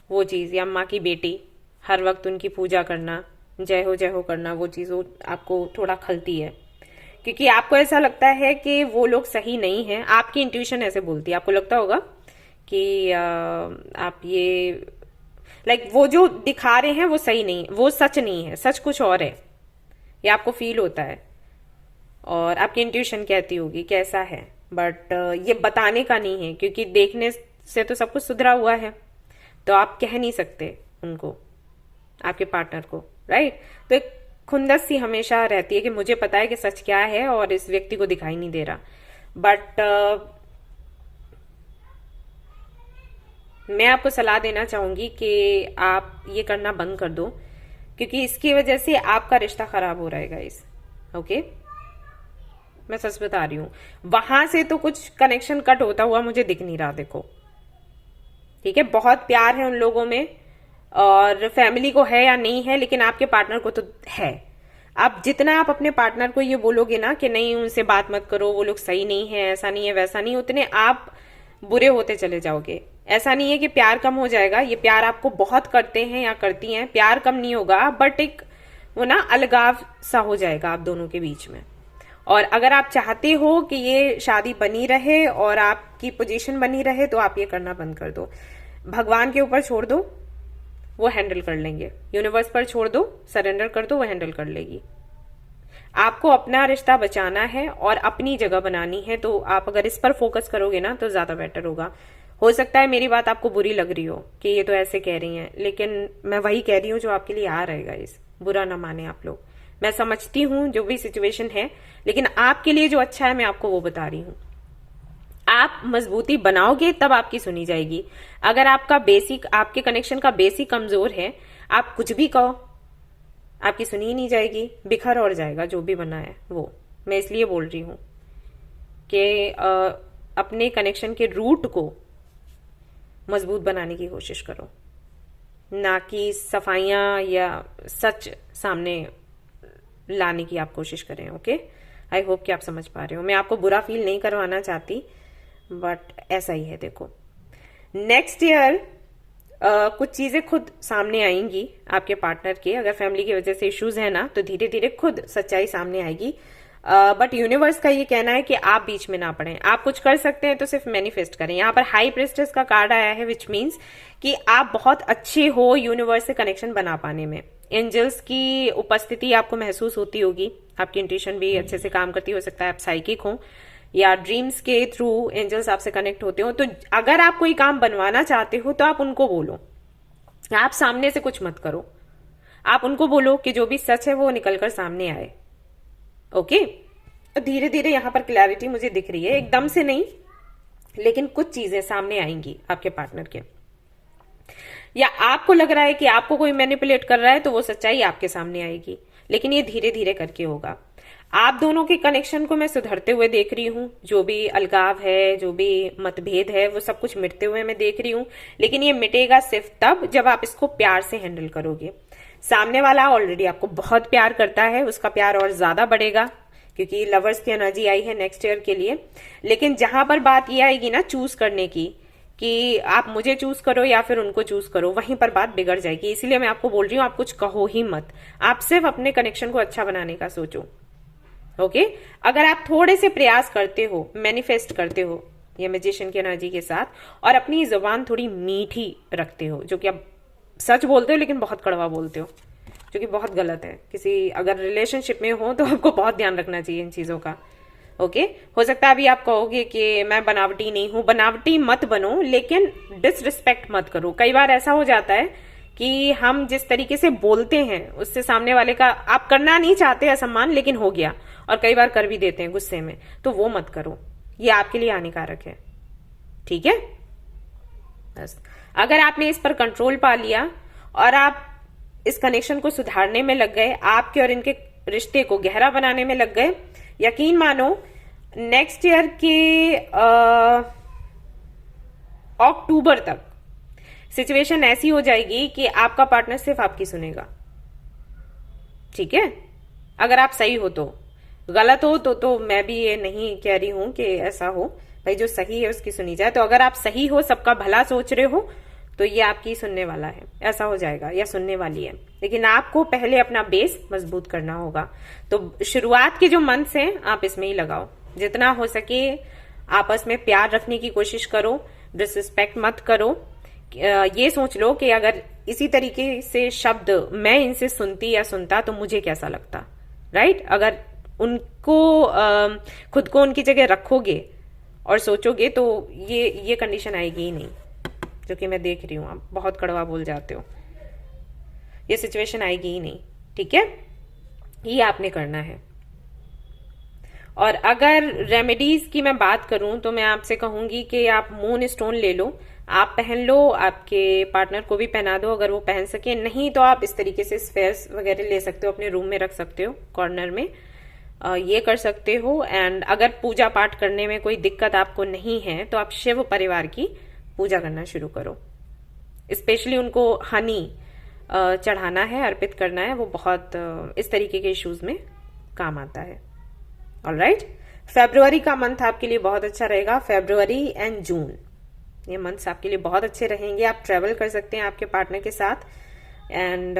वो चीज, या माँ की बेटी, हर वक्त उनकी पूजा करना, जय हो करना, वो चीज वो आपको थोड़ा खलती है, क्योंकि आपको ऐसा लगता है कि वो लोग सही नहीं है। आपकी इंट्यूशन ऐसे बोलती है, आपको लगता होगा कि आप ये लाइक वो जो दिखा रहे हैं वो सही नहीं, वो सच नहीं है, सच कुछ और है, ये आपको फील होता है, और आपकी इंट्यूशन कहती होगी कैसा है, बट ये बताने का नहीं है, क्योंकि देखने से तो सब कुछ सुधरा हुआ है, तो आप कह नहीं सकते उनको, आपके पार्टनर को, राइट? तो एक खुंदस सी हमेशा रहती है कि मुझे पता है कि सच क्या है और इस व्यक्ति को दिखाई नहीं दे रहा। बट मैं आपको सलाह देना चाहूंगी कि आप ये करना बंद कर दो, क्योंकि इसकी वजह से आपका रिश्ता खराब हो रहा है गाइस। ओके, मैं सच बता रही हूं, वहां से तो कुछ कनेक्शन कट होता हुआ मुझे दिख नहीं रहा। देखो, ठीक है, बहुत प्यार है उन लोगों में, और फैमिली को है या नहीं है, लेकिन आपके पार्टनर को तो है। आप जितना आप अपने पार्टनर को ये बोलोगे ना कि नहीं उनसे बात मत करो, वो लोग सही नहीं है, ऐसा नहीं है, वैसा नहीं, उतने आप बुरे होते चले जाओगे। ऐसा नहीं है कि प्यार कम हो जाएगा, ये प्यार आपको बहुत करते हैं या करती हैं, प्यार कम नहीं होगा, बट एक वो ना अलगाव सा हो जाएगा आप दोनों के बीच में। और अगर आप चाहते हो कि ये शादी बनी रहे और आपकी पोजीशन बनी रहे, तो आप ये करना बंद कर दो। भगवान के ऊपर छोड़ दो, वो हैंडल कर लेंगे। यूनिवर्स पर छोड़ दो, सरेंडर कर दो, वो हैंडल कर लेगी। आपको अपना रिश्ता बचाना है और अपनी जगह बनानी है, तो आप अगर इस पर फोकस करोगे ना तो ज्यादा बेटर होगा। हो सकता है मेरी बात आपको बुरी लग रही हो कि ये तो ऐसे कह रही हैं, लेकिन मैं वही कह रही हूँ जो आपके लिए आ रहेगा। इस बुरा ना माने आप लोग, मैं समझती हूँ जो भी सिचुएशन है, लेकिन आपके लिए जो अच्छा है मैं आपको वो बता रही हूँ। आप मजबूती बनाओगे तब आपकी सुनी जाएगी। अगर आपका बेसिक, आपके कनेक्शन का बेसिक कमजोर है, आप कुछ भी कहो आपकी सुनी ही नहीं जाएगी, बिखर और जाएगा जो भी बना है वो। मैं इसलिए बोल रही हूं कि अपने कनेक्शन के रूट को मजबूत बनाने की कोशिश करो, ना कि सफाइयां या सच सामने लाने की आप कोशिश करें। ओके, आई होप कि आप समझ पा रहे हो। मैं आपको बुरा फील नहीं करवाना चाहती, बट ऐसा ही है। देखो, नेक्स्ट ईयर कुछ चीजें खुद सामने आएंगी आपके पार्टनर के। अगर फैमिली की वजह से इश्यूज है ना, तो धीरे धीरे खुद सच्चाई सामने आएगी। बट यूनिवर्स का ये कहना है कि आप बीच में ना पड़े। आप कुछ कर सकते हैं तो सिर्फ मैनिफेस्ट करें। यहाँ पर हाई प्रेस्टेस का कार्ड आया है, विच मीन्स कि आप बहुत अच्छे हो यूनिवर्स से कनेक्शन बना पाने में। एंजल्स की उपस्थिति आपको महसूस होती होगी, आपकी इंट्यूशन भी अच्छे से काम करती हो सकता है आप साइकिक हो या ड्रीम्स के थ्रू एंजल्स आपसे कनेक्ट होते हो। तो अगर आप कोई काम बनवाना चाहते हो तो आप उनको बोलो, आप सामने से कुछ मत करो, आप उनको बोलो कि जो भी सच है वो निकलकर सामने आए। ओके, धीरे धीरे यहां पर क्लैरिटी मुझे दिख रही है, एकदम से नहीं, लेकिन कुछ चीजें सामने आएंगी आपके पार्टनर के, या आपको लग रहा है कि आपको कोई मैनिपुलेट कर रहा है तो वो सच्चाई आपके सामने आएगी, लेकिन ये धीरे धीरे करके होगा। आप दोनों के कनेक्शन को मैं सुधरते हुए देख रही हूँ, जो भी अलगाव है, जो भी मतभेद है, वो सब कुछ मिटते हुए मैं देख रही हूँ, लेकिन ये मिटेगा सिर्फ तब जब आप इसको प्यार से हैंडल करोगे। सामने वाला ऑलरेडी आपको बहुत प्यार करता है, उसका प्यार और ज्यादा बढ़ेगा क्योंकि लवर्स की एनर्जी आई है नेक्स्ट ईयर के लिए। लेकिन जहां पर बात ये आएगी ना चूज करने की, कि आप मुझे चूज करो या फिर उनको चूज करो, वहीं पर बात बिगड़ जाएगी। इसीलिए मैं आपको बोल रही हूँ आप कुछ कहो ही मत, आप सिर्फ अपने कनेक्शन को अच्छा बनाने का सोचो। ओके, अगर आप थोड़े से प्रयास करते हो, मैनिफेस्ट करते हो ये मैजिशियन की एनर्जी के साथ, और अपनी जुबान थोड़ी मीठी रखते हो, जो कि आप सच बोलते हो लेकिन बहुत कड़वा बोलते हो, जो कि बहुत गलत है। किसी अगर रिलेशनशिप में हो तो आपको बहुत ध्यान रखना चाहिए इन चीजों का। ओके, हो सकता है अभी आप कहोगे कि मैं बनावटी नहीं हूं, बनावटी मत बनो, लेकिन डिसरिस्पेक्ट मत करो। कई बार ऐसा हो जाता है कि हम जिस तरीके से बोलते हैं उससे सामने वाले का आप करना नहीं चाहते असम्मान, लेकिन हो गया, और कई बार कर भी देते हैं गुस्से में, तो वो मत करो, ये आपके लिए हानिकारक है। ठीक है, बस अगर आपने इस पर कंट्रोल पा लिया और आप इस कनेक्शन को सुधारने में लग गए, आपके और इनके रिश्ते को गहरा बनाने में लग गए, यकीन मानो नेक्स्ट ईयर के अक्टूबर तक सिचुएशन ऐसी हो जाएगी कि आपका पार्टनर सिर्फ आपकी सुनेगा। ठीक है, अगर आप सही हो तो। गलत हो तो मैं भी ये नहीं कह रही हूं कि ऐसा हो, भाई जो सही है उसकी सुनी जाए। तो अगर आप सही हो, सबका भला सोच रहे हो, तो ये आपकी सुनने वाला है, ऐसा हो जाएगा, या सुनने वाली है। लेकिन आपको पहले अपना बेस मजबूत करना होगा। तो शुरुआत के जो मंथ्स हैं आप इसमें ही लगाओ, जितना हो सके आपस में प्यार रखने की कोशिश करो, डिसरिस्पेक्ट मत करो। ये सोच लो कि अगर इसी तरीके से शब्द मैं इनसे सुनती या सुनता तो मुझे कैसा लगता, राइट? अगर उनको खुद को उनकी जगह रखोगे और सोचोगे तो ये कंडीशन आएगी ही नहीं, जो कि मैं देख रही हूं। आप बहुत कड़वा बोल जाते हो, ये सिचुएशन आएगी ही नहीं। ठीक है, ये आपने करना है। और अगर रेमेडीज की मैं बात करूं तो मैं आपसे कहूंगी कि आप मून स्टोन ले लो, आप पहन लो, आपके पार्टनर को भी पहना दो अगर वो पहन सके। नहीं तो आप इस तरीके से स्फेयर्स वगैरह ले सकते हो, अपने रूम में रख सकते हो कॉर्नर में, ये कर सकते हो। एंड अगर पूजा पाठ करने में कोई दिक्कत आपको नहीं है तो आप शिव परिवार की पूजा करना शुरू करो। स्पेशली उनको हनी चढ़ाना है, अर्पित करना है, वो बहुत इस तरीके के इश्यूज में काम आता है। ऑलराइट, फरवरी का मंथ आपके लिए बहुत अच्छा रहेगा। फरवरी एंड जून, ये मंथ्स आपके लिए बहुत अच्छे रहेंगे। आप ट्रेवल कर सकते हैं आपके पार्टनर के साथ, एंड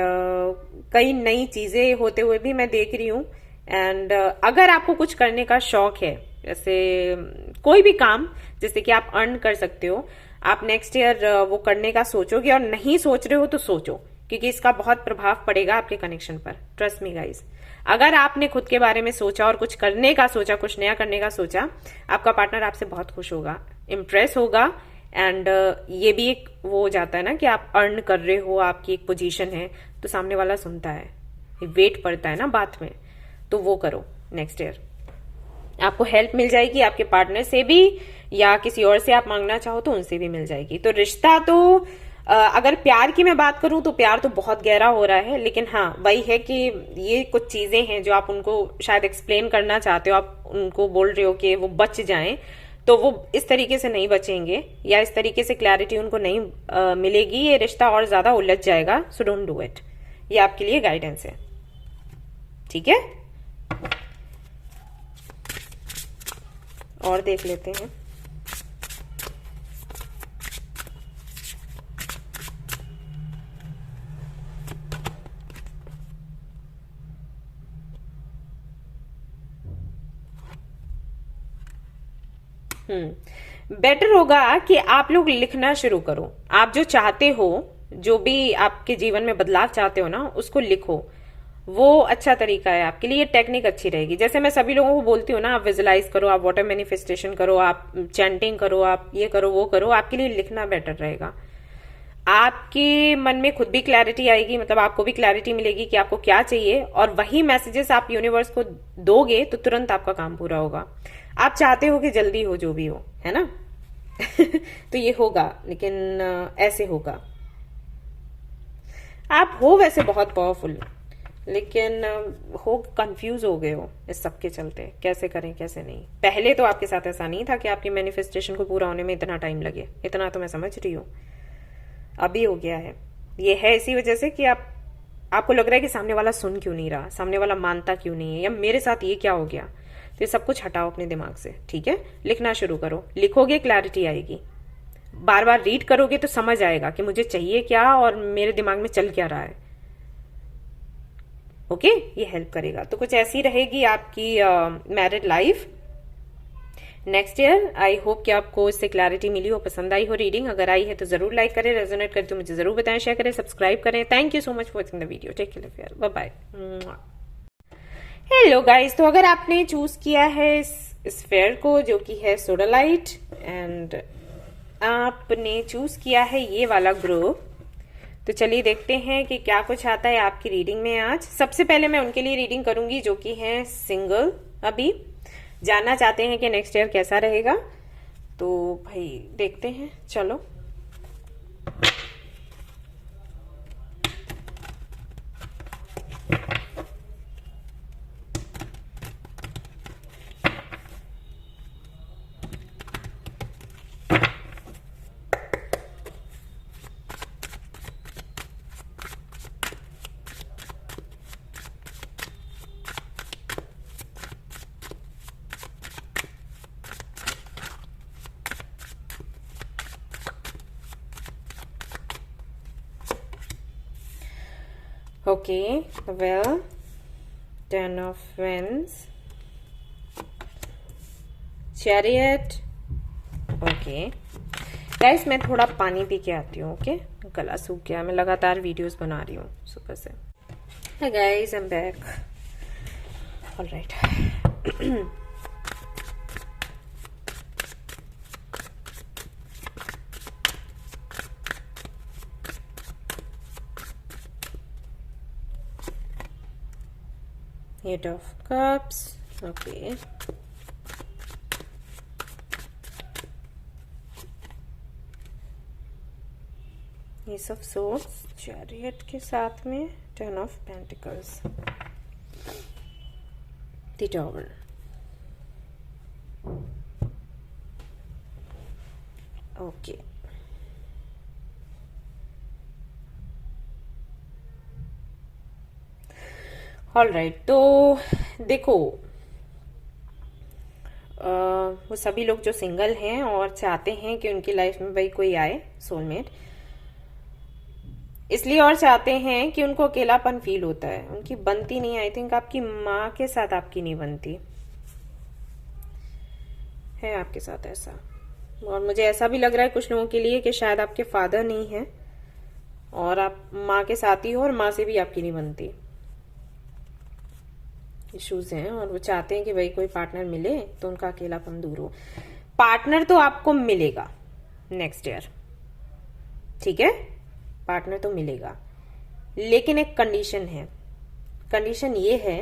कई नई चीजें होते हुए भी मैं देख रही हूँ। एंड अगर आपको कुछ करने का शौक है, जैसे कोई भी काम जिससे कि आप अर्न कर सकते हो, आप नेक्स्ट ईयर वो करने का सोचोगे। और नहीं सोच रहे हो तो सोचो, क्योंकि इसका बहुत प्रभाव पड़ेगा आपके कनेक्शन पर। ट्रस्ट मी गाइस, अगर आपने खुद के बारे में सोचा और कुछ करने का सोचा, कुछ नया करने का सोचा, आपका पार्टनर आपसे बहुत खुश होगा, इम्प्रेस होगा। एंड ये भी एक वो हो जाता है ना कि आप अर्न कर रहे हो, आपकी एक पोजीशन है, तो सामने वाला सुनता है, वेट पड़ता है ना बात में। तो वो करो नेक्स्ट ईयर, आपको हेल्प मिल जाएगी आपके पार्टनर से भी, या किसी और से आप मांगना चाहो तो उनसे भी मिल जाएगी। तो रिश्ता तो अगर प्यार की मैं बात करूं तो प्यार तो बहुत गहरा हो रहा है, लेकिन हाँ वही है कि ये कुछ चीजें हैं जो आप उनको शायद एक्सप्लेन करना चाहते हो, आप उनको बोल रहे हो कि वो बच जाएं, तो वो इस तरीके से नहीं बचेंगे, या इस तरीके से क्लैरिटी उनको नहीं मिलेगी, ये रिश्ता और ज्यादा उलझ जाएगा। सो डोंट डू इट, ये आपके लिए गाइडेंस है। ठीक है, और देख लेते हैं। बेटर होगा कि आप लोग लिखना शुरू करो। आप जो चाहते हो, जो भी आपके जीवन में बदलाव चाहते हो ना, उसको लिखो। वो अच्छा तरीका है आपके लिए, टेक्निक अच्छी रहेगी। जैसे मैं सभी लोगों को बोलती हूँ ना, आप विजुलाइज करो, आप वाटर मैनिफेस्टेशन करो, आप चैंटिंग करो, आप ये करो वो करो। आपके लिए लिखना बेटर रहेगा। आपके मन में खुद भी क्लैरिटी आएगी, मतलब आपको भी क्लैरिटी मिलेगी कि आपको क्या चाहिए, और वही मैसेजेस आप यूनिवर्स को दोगे तो तुरंत आपका काम पूरा होगा। आप चाहते हो कि जल्दी हो, जो भी हो, है ना। तो ये होगा, लेकिन ऐसे होगा। आप हो वैसे बहुत पावरफुल, लेकिन हो कंफ्यूज हो गए हो इस सब के चलते, कैसे करें कैसे नहीं। पहले तो आपके साथ ऐसा नहीं था कि आपकी मैनिफेस्टेशन को पूरा होने में इतना टाइम लगे, इतना तो मैं समझ रही हूँ। अभी हो गया है। ये है इसी वजह से कि आपको लग रहा है कि सामने वाला सुन क्यों नहीं रहा, सामने वाला मानता क्यों नहीं है, या मेरे साथ ये क्या हो गया। तो ये सब कुछ हटाओ अपने दिमाग से, ठीक है। लिखना शुरू करो, लिखोगे क्लैरिटी आएगी। बार बार रीड करोगे तो समझ आएगा कि मुझे चाहिए क्या और मेरे दिमाग में चल क्या रहा है। ओके, ये हेल्प करेगा। तो कुछ ऐसी रहेगी आपकी married life next year. I hope कि आपको इससे क्लैरिटी मिली हो, पसंद आई हो रीडिंग। अगर आई है तो जरूर लाइक करें, रेजोनेट करे तो मुझे जरूर बताएं, शेयर करें, सब्सक्राइब करें। Thank you so much for watching the video. Take care, bye bye. Hello guys, तो अगर आपने चूज किया है इस फेयर को, जो कि है सोडालाइट, एंड आपने चूज किया है ये वाला ग्रुप, तो चलिए देखते हैं कि क्या कुछ आता है आपकी रीडिंग में आज। सबसे पहले मैं उनके लिए रीडिंग करूंगी जो कि है सिंगल, अभी जानना चाहते हैं कि नेक्स्ट ईयर कैसा रहेगा। तो भाई देखते हैं, चलो। Okay, well, 10 of Wands, Chariot. Okay guys, मैं थोड़ा पानी पी के आती हूँ। ओके, गला सूख गया, मैं लगातार वीडियोस बना रही हूँ सुबह से। Hi guys, I'm back. All right. Eight of Cups. Okay. Ace of Swords, Chariot के साथ में Ten of Pentacles, The Tower. Okay. All right, तो देखो, वो सभी लोग जो सिंगल हैं और चाहते हैं कि उनकी लाइफ में भाई कोई आए सोलमेट, इसलिए और चाहते हैं कि उनको अकेलापन फील होता है, उनकी बनती नहीं। आई थिंक आपकी माँ के साथ आपकी नहीं बनती है, आपके साथ ऐसा। और मुझे ऐसा भी लग रहा है कुछ लोगों के लिए कि शायद आपके फादर नहीं है और आप माँ के साथ ही हो और माँ से भी आपकी नहीं बनती। इश्यूज हैं और वो चाहते हैं कि भाई कोई पार्टनर मिले तो उनका अकेलापन दूर हो। पार्टनर तो आपको मिलेगा नेक्स्ट ईयर, ठीक है, पार्टनर तो मिलेगा, लेकिन एक कंडीशन है। कंडीशन ये है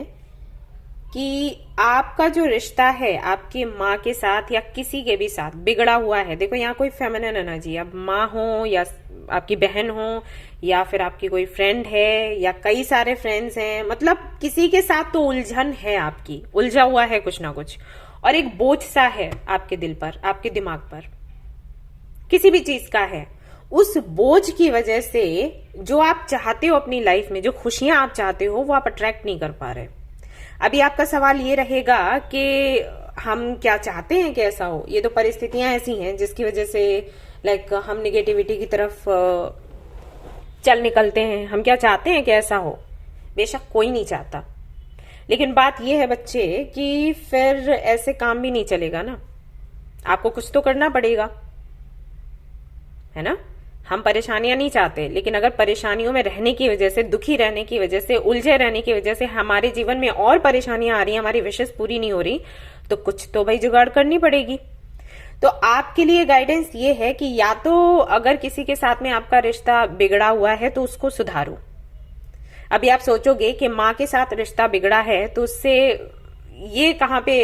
कि आपका जो रिश्ता है आपकी माँ के साथ या किसी के भी साथ बिगड़ा हुआ है। देखो, यहाँ कोई फेमिनिन एनर्जी, अब माँ हो या आपकी बहन हो या फिर आपकी कोई फ्रेंड है या कई सारे फ्रेंड्स हैं, मतलब किसी के साथ तो उलझन है, आपकी उलझा हुआ है कुछ ना कुछ, और एक बोझ सा है आपके दिल पर, आपके दिमाग पर, किसी भी चीज का है। उस बोझ की वजह से जो आप चाहते हो अपनी लाइफ में, जो खुशियां आप चाहते हो, वो आप अट्रैक्ट नहीं कर पा रहे। अभी आपका सवाल ये रहेगा कि हम क्या चाहते हैं कि ऐसा हो। ये तो परिस्थितियां ऐसी हैं जिसकी वजह से लाइक हम निगेटिविटी की तरफ चल निकलते हैं। हम क्या चाहते हैं कि ऐसा हो? बेशक कोई नहीं चाहता, लेकिन बात यह है बच्चे कि फिर ऐसे काम भी नहीं चलेगा ना। आपको कुछ तो करना पड़ेगा, है ना। हम परेशानियां नहीं चाहते, लेकिन अगर परेशानियों में रहने की वजह से, दुखी रहने की वजह से, उलझे रहने की वजह से हमारे जीवन में और परेशानियां आ रही हैं, हमारी विशेष पूरी नहीं हो रही, तो कुछ तो भाई जुगाड़ करनी पड़ेगी। तो आपके लिए गाइडेंस ये है कि या तो अगर किसी के साथ में आपका रिश्ता बिगड़ा हुआ है तो उसको सुधारो। अभी आप सोचोगे कि माँ के साथ रिश्ता बिगड़ा है तो उससे ये कहाँ पे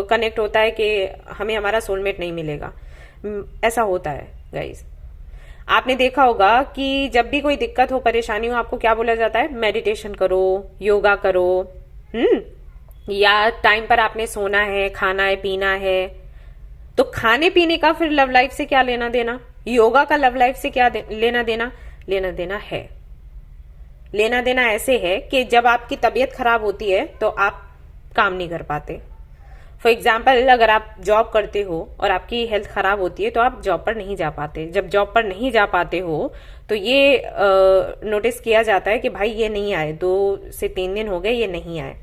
कनेक्ट होता है कि हमें हमारा सोलमेट नहीं मिलेगा। ऐसा होता है गाइस। आपने देखा होगा कि जब भी कोई दिक्कत हो, परेशानी हो, आपको क्या बोला जाता है? मेडिटेशन करो, योगा करो, या टाइम पर आपने सोना है, खाना है, पीना है। तो खाने पीने का फिर लव लाइफ से क्या लेना देना? योगा का लव लाइफ से क्या लेना देना? लेना देना है। लेना देना ऐसे है कि जब आपकी तबीयत खराब होती है तो आप काम नहीं कर पाते। फॉर एग्जाम्पल, अगर आप जॉब करते हो और आपकी हेल्थ खराब होती है तो आप जॉब पर नहीं जा पाते। जब जॉब पर नहीं जा पाते हो तो ये नोटिस किया जाता है कि भाई ये नहीं आए, 2 से 3 दिन हो गए ये नहीं आए।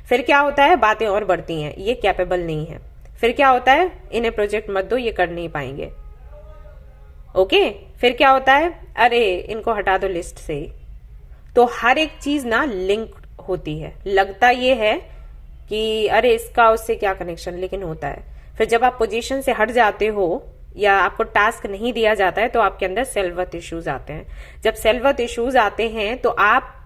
फिर क्या होता है? बातें और बढ़ती हैं, ये कैपेबल नहीं है। फिर क्या होता है? इन्हें प्रोजेक्ट मत दो, ये कर नहीं पाएंगे। ओके, फिर क्या होता है? अरे इनको हटा दो लिस्ट से ही। तो हर एक चीज ना लिंक होती है। लगता ये है कि अरे इसका उससे क्या कनेक्शन, लेकिन होता है। फिर जब आप पोजीशन से हट जाते हो या आपको टास्क नहीं दिया जाता है तो आपके अंदर सेल्फ वर्थ इश्यूज आते हैं। जब सेल्फ वर्थ इश्यूज आते हैं तो आप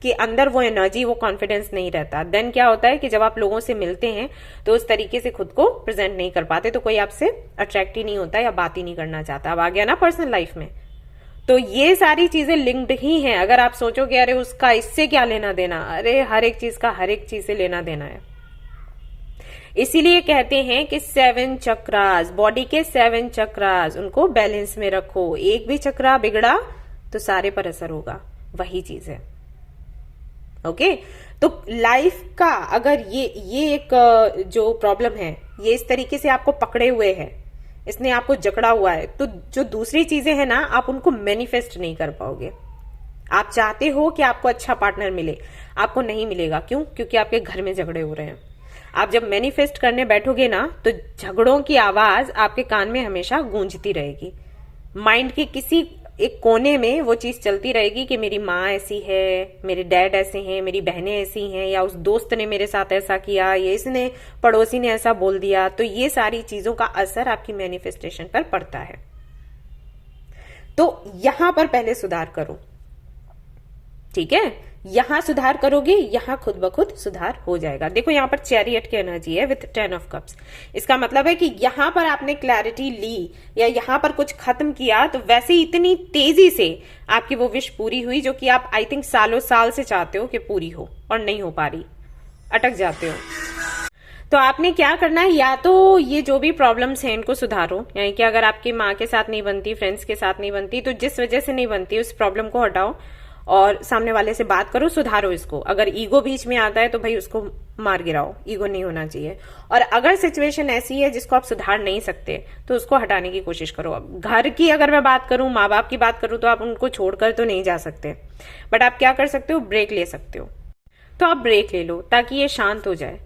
के अंदर वो एनर्जी, वो कॉन्फिडेंस नहीं रहता। देन क्या होता है कि जब आप लोगों से मिलते हैं तो उस तरीके से खुद को प्रेजेंट नहीं कर पाते, तो कोई आपसे अट्रैक्ट ही नहीं होता या बात ही नहीं करना चाहता। अब आ गया ना पर्सनल लाइफ में। तो ये सारी चीजें लिंक्ड ही हैं। अगर आप सोचोगे अरे उसका इससे क्या लेना देना, अरे हर एक चीज का हर एक चीज से लेना देना है। इसीलिए कहते हैं कि 7 चक्रास, बॉडी के 7 चक्रास, उनको बैलेंस में रखो। एक भी चक्रा बिगड़ा तो सारे पर असर होगा, वही चीज है। ओके, तो लाइफ का अगर ये एक जो प्रॉब्लम है, ये इस तरीके से आपको पकड़े हुए है, इसने आपको जकड़ा हुआ है, तो जो दूसरी चीजें हैं ना, आप उनको मैनिफेस्ट नहीं कर पाओगे। आप चाहते हो कि आपको अच्छा पार्टनर मिले, आपको नहीं मिलेगा। क्यों? क्योंकि आपके घर में झगड़े हो रहे हैं। आप जब मैनिफेस्ट करने बैठोगे ना तो झगड़ों की आवाज आपके कान में हमेशा गूंजती रहेगी। माइंड के किसी एक कोने में वो चीज चलती रहेगी कि मेरी माँ ऐसी है, मेरे डैड ऐसे हैं, मेरी बहनें ऐसी हैं, या उस दोस्त ने मेरे साथ ऐसा किया, या इसने पड़ोसी ने ऐसा बोल दिया। तो ये सारी चीजों का असर आपकी मैनिफेस्टेशन पर पड़ता है। तो यहां पर पहले सुधार करो, ठीक है। यहां सुधार करोगे, यहां खुद ब खुद सुधार हो जाएगा। देखो यहां पर चैरियट की एनर्जी है विथ 10 ऑफ कप्स। इसका मतलब है कि यहां पर आपने क्लैरिटी ली या यहां पर कुछ खत्म किया तो वैसे ही इतनी तेजी से आपकी वो विश पूरी हुई जो कि आप आई थिंक सालों साल से चाहते हो कि पूरी हो और नहीं हो पा रही, अटक जाते हो। तो आपने क्या करना है? या तो ये जो भी प्रॉब्लम्स हैं इनको सुधारो, यानी कि अगर आपकी माँ के साथ नहीं बनती, फ्रेंड्स के साथ नहीं बनती, तो जिस वजह से नहीं बनती उस प्रॉब्लम को हटाओ और सामने वाले से बात करो, सुधारो इसको। अगर ईगो बीच में आता है तो भाई उसको मार गिराओ, ईगो नहीं होना चाहिए। और अगर सिचुएशन ऐसी है जिसको आप सुधार नहीं सकते तो उसको हटाने की कोशिश करो। अब घर की अगर मैं बात करूं, माँ बाप की बात करूं, तो आप उनको छोड़कर तो नहीं जा सकते, बट आप क्या कर सकते हो? ब्रेक ले सकते हो। तो आप ब्रेक ले लो ताकि ये शांत हो जाए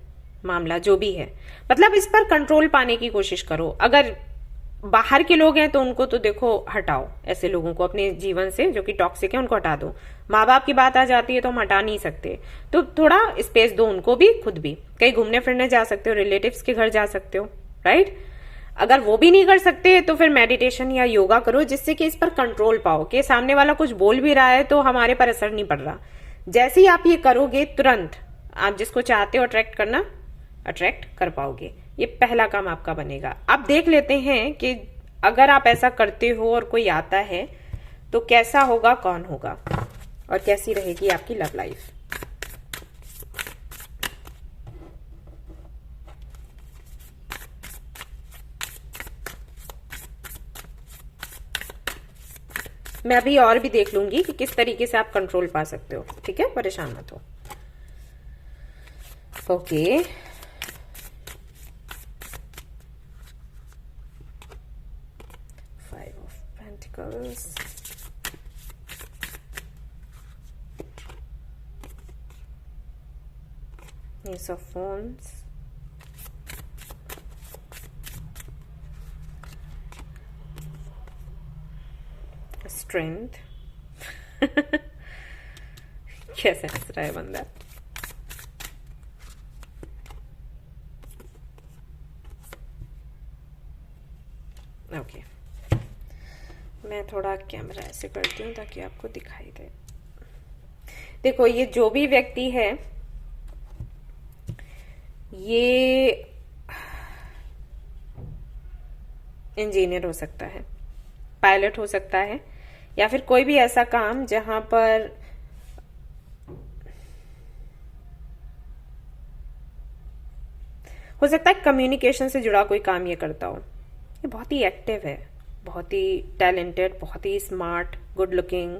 मामला, जो भी है। मतलब इस पर कंट्रोल पाने की कोशिश करो। अगर बाहर के लोग हैं तो उनको तो देखो हटाओ, ऐसे लोगों को अपने जीवन से जो कि टॉक्सिक है उनको हटा दो। माँ बाप की बात आ जाती है तो हम हटा नहीं सकते, तो थोड़ा स्पेस दो उनको भी, खुद भी। कहीं घूमने फिरने जा सकते हो, रिलेटिव्स के घर जा सकते हो, राइट। अगर वो भी नहीं कर सकते तो फिर मेडिटेशन या योगा करो, जिससे कि इस पर कंट्रोल पाओ कि सामने वाला कुछ बोल भी रहा है तो हमारे पर असर नहीं पड़ रहा। जैसे ही आप ये करोगे तुरंत आप जिसको चाहते हो अट्रैक्ट करना, अट्रैक्ट कर पाओगे। ये पहला काम आपका बनेगा। अब देख लेते हैं कि अगर आप ऐसा करते हो और कोई आता है तो कैसा होगा, कौन होगा और कैसी रहेगी आपकी लव लाइफ। मैं अभी और भी देख लूंगी कि किस तरीके से आप कंट्रोल पा सकते हो, ठीक है, परेशान मत हो। Okay, Ace of Wands, strength. कैसे हंस रहा है बंदा। ओके, मैं थोड़ा कैमरा ऐसे करती हूँ ताकि आपको दिखाई दे। देखो, ये जो भी व्यक्ति है, ये इंजीनियर हो सकता है, पायलट हो सकता है, या फिर कोई भी ऐसा काम जहां पर हो सकता है कम्युनिकेशन से जुड़ा कोई काम ये करता हो। ये बहुत ही एक्टिव है, बहुत ही टैलेंटेड, बहुत ही स्मार्ट, गुड लुकिंग,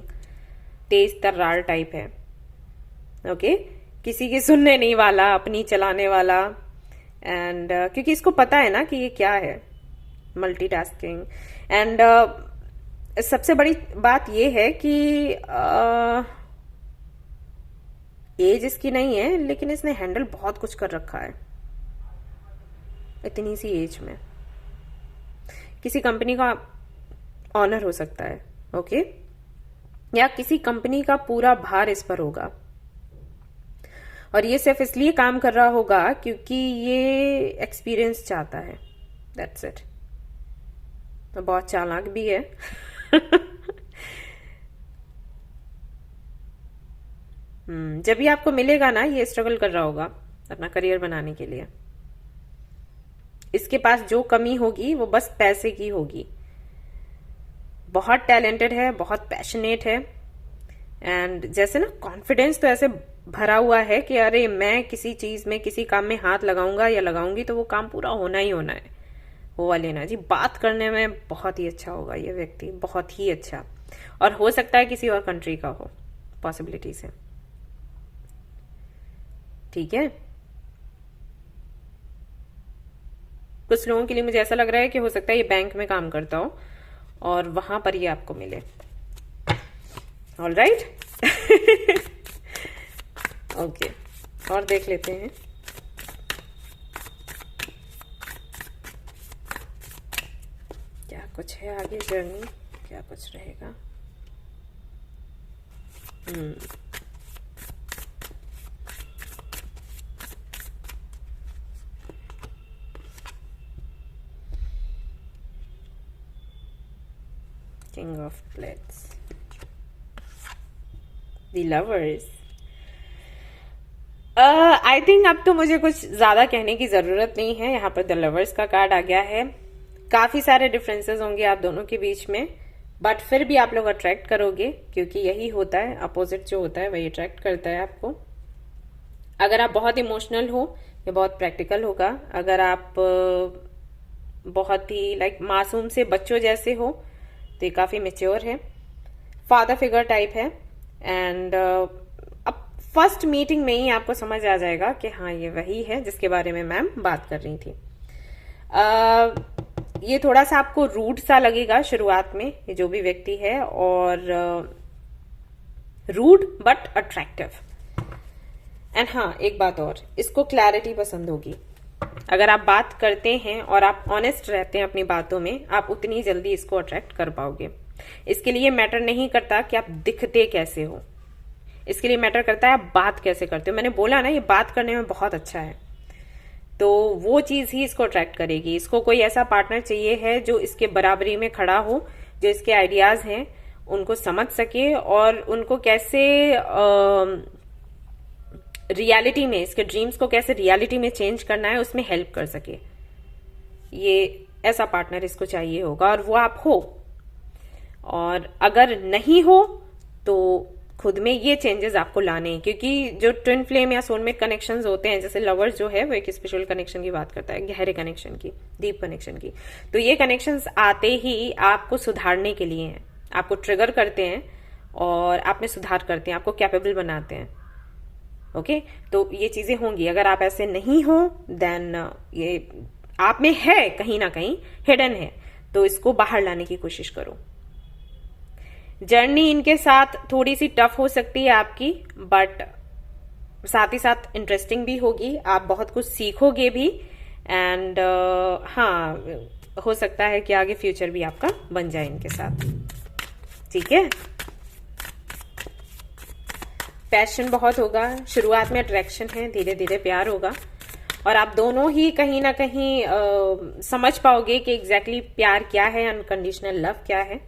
तेज तर्रार टाइप है। ओके, किसी की सुनने नहीं वाला, अपनी चलाने वाला। एंड क्योंकि इसको पता है ना कि ये क्या है, मल्टीटास्किंग। एंड सबसे बड़ी बात ये है कि एज इसकी नहीं है, लेकिन इसने हैंडल बहुत कुछ कर रखा है इतनी सी एज में। किसी कंपनी का ऑनर हो सकता है, ओके, या किसी कंपनी का पूरा भार इस पर होगा, और ये सिर्फ इसलिए काम कर रहा होगा क्योंकि ये एक्सपीरियंस चाहता है। That's it. तो बहुत चालाक भी है। जब भी आपको मिलेगा ना, ये स्ट्रगल कर रहा होगा अपना करियर बनाने के लिए। इसके पास जो कमी होगी वो बस पैसे की होगी। बहुत टैलेंटेड है, बहुत पैशनेट है, एंड जैसे ना कॉन्फिडेंस तो ऐसे भरा हुआ है कि अरे मैं किसी चीज में, किसी काम में हाथ लगाऊंगा या लगाऊंगी तो वो काम पूरा होना ही होना है। वो वाले ना जी, बात करने में बहुत ही अच्छा होगा ये व्यक्ति, बहुत ही अच्छा। और हो सकता है किसी और कंट्री का हो, पॉसिबिलिटीज है। ठीक है, कुछ लोगों के लिए मुझे ऐसा लग रहा है कि हो सकता है ये बैंक में काम करता हो और वहां पर ये आपको मिले। All right. ओके, और देख लेते हैं। क्या कुछ है आगे जर्नी, क्या कुछ रहेगा। King of Blades, The Lovers। I think अब तो मुझे कुछ ज्यादा कहने की जरूरत नहीं है। यहाँ पर द लवर्स का कार्ड आ गया है। काफी सारे डिफरेंसेस होंगे आप दोनों के बीच में, बट फिर भी आप लोग अट्रैक्ट करोगे, क्योंकि यही होता है, अपोजिट जो होता है वही अट्रैक्ट करता है आपको। अगर आप बहुत इमोशनल हो, ये बहुत प्रैक्टिकल होगा। अगर आप बहुत ही लाइक मासूम से बच्चों जैसे हो तो ये काफी मेच्योर है, फादर फिगर टाइप है। एंड अब फर्स्ट मीटिंग में ही आपको समझ आ जाएगा कि हाँ ये वही है जिसके बारे में मैम बात कर रही थी। ये थोड़ा सा आपको रूड सा लगेगा शुरुआत में, ये जो भी व्यक्ति है, और रूड बट अट्रैक्टिव। एंड हाँ, एक बात और, इसको क्लैरिटी पसंद होगी। अगर आप बात करते हैं और आप ऑनेस्ट रहते हैं अपनी बातों में, आप उतनी जल्दी इसको अट्रैक्ट कर पाओगे। इसके लिए मैटर नहीं करता कि आप दिखते कैसे हो, इसके लिए मैटर करता है आप बात कैसे करते हो। मैंने बोला ना, ये बात करने में बहुत अच्छा है, तो वो चीज ही इसको अट्रैक्ट करेगी। इसको कोई ऐसा पार्टनर चाहिए है जो इसके बराबरी में खड़ा हो, जो इसके आइडियाज हैं उनको समझ सके और उनको कैसे रियलिटी में, इसके ड्रीम्स को कैसे रियलिटी में चेंज करना है उसमें हेल्प कर सके। ये ऐसा पार्टनर इसको चाहिए होगा, और वो आप हो। और अगर नहीं हो तो खुद में ये चेंजेस आपको लाने हैं, क्योंकि जो ट्विन फ्लेम या सोलमेट कनेक्शंस होते हैं, जैसे लवर्स जो है वो एक स्पेशल कनेक्शन की बात करता है, गहरे कनेक्शन की, डीप कनेक्शन की। तो ये कनेक्शंस आते ही आपको सुधारने के लिए हैं, आपको ट्रिगर करते हैं और आप में सुधार करते हैं, आपको कैपेबल बनाते हैं। ओके, तो ये चीजें होंगी। अगर आप ऐसे नहीं हो देन ये आप में है, कहीं ना कहीं हिडन है, तो इसको बाहर लाने की कोशिश करो। जर्नी इनके साथ थोड़ी सी टफ हो सकती है आपकी, बट साथ ही साथ इंटरेस्टिंग भी होगी, आप बहुत कुछ सीखोगे भी। एंड हाँ, हो सकता है कि आगे फ्यूचर भी आपका बन जाए इनके साथ। ठीक है। पैशन बहुत होगा, शुरुआत में अट्रैक्शन है, धीरे धीरे प्यार होगा और आप दोनों ही कहीं ना कहीं समझ पाओगे कि एग्जैक्टली प्यार क्या है, अनकंडीशनल लव क्या है।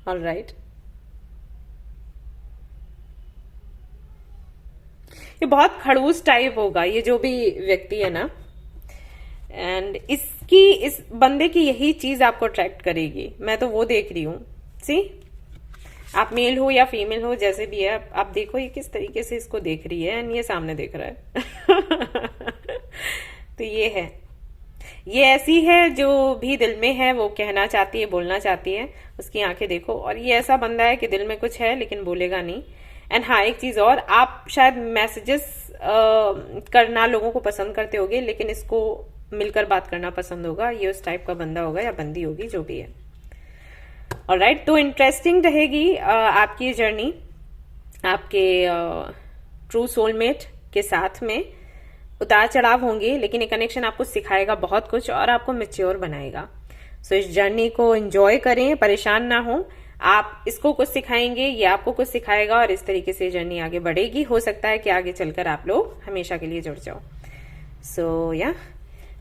ऑलराइट, ये बहुत खड़ूस टाइप होगा ये जो भी व्यक्ति है ना, एंड इस बंदे की यही चीज आपको अट्रैक्ट करेगी। मैं तो वो देख रही हूं। सी, आप मेल हो या फीमेल हो, जैसे भी है, आप देखो ये किस तरीके से इसको देख रही है एंड ये सामने देख रहा है। तो ये है, ये ऐसी है जो भी दिल में है वो कहना चाहती है, बोलना चाहती है। उसकी आंखें देखो, और ये ऐसा बंदा है कि दिल में कुछ है लेकिन बोलेगा नहीं। एंड हाँ, एक चीज और, आप शायद मैसेजेस करना लोगों को पसंद करते होगे, लेकिन इसको मिलकर बात करना पसंद होगा। ये उस टाइप का बंदा होगा या बंदी होगी, जो भी है। ऑलराइट, तो इंटरेस्टिंग रहेगी आपकी जर्नी आपके ट्रू सोलमेट के साथ में। उतार चढ़ाव होंगे, लेकिन ये कनेक्शन आपको सिखाएगा बहुत कुछ और आपको मैच्योर बनाएगा। सो इस जर्नी को एंजॉय करें, परेशान ना हो। आप इसको कुछ सिखाएंगे, ये आपको कुछ सिखाएगा और इस तरीके से जर्नी आगे बढ़ेगी। हो सकता है कि आगे चलकर आप लोग हमेशा के लिए जुड़ जाओ। सो या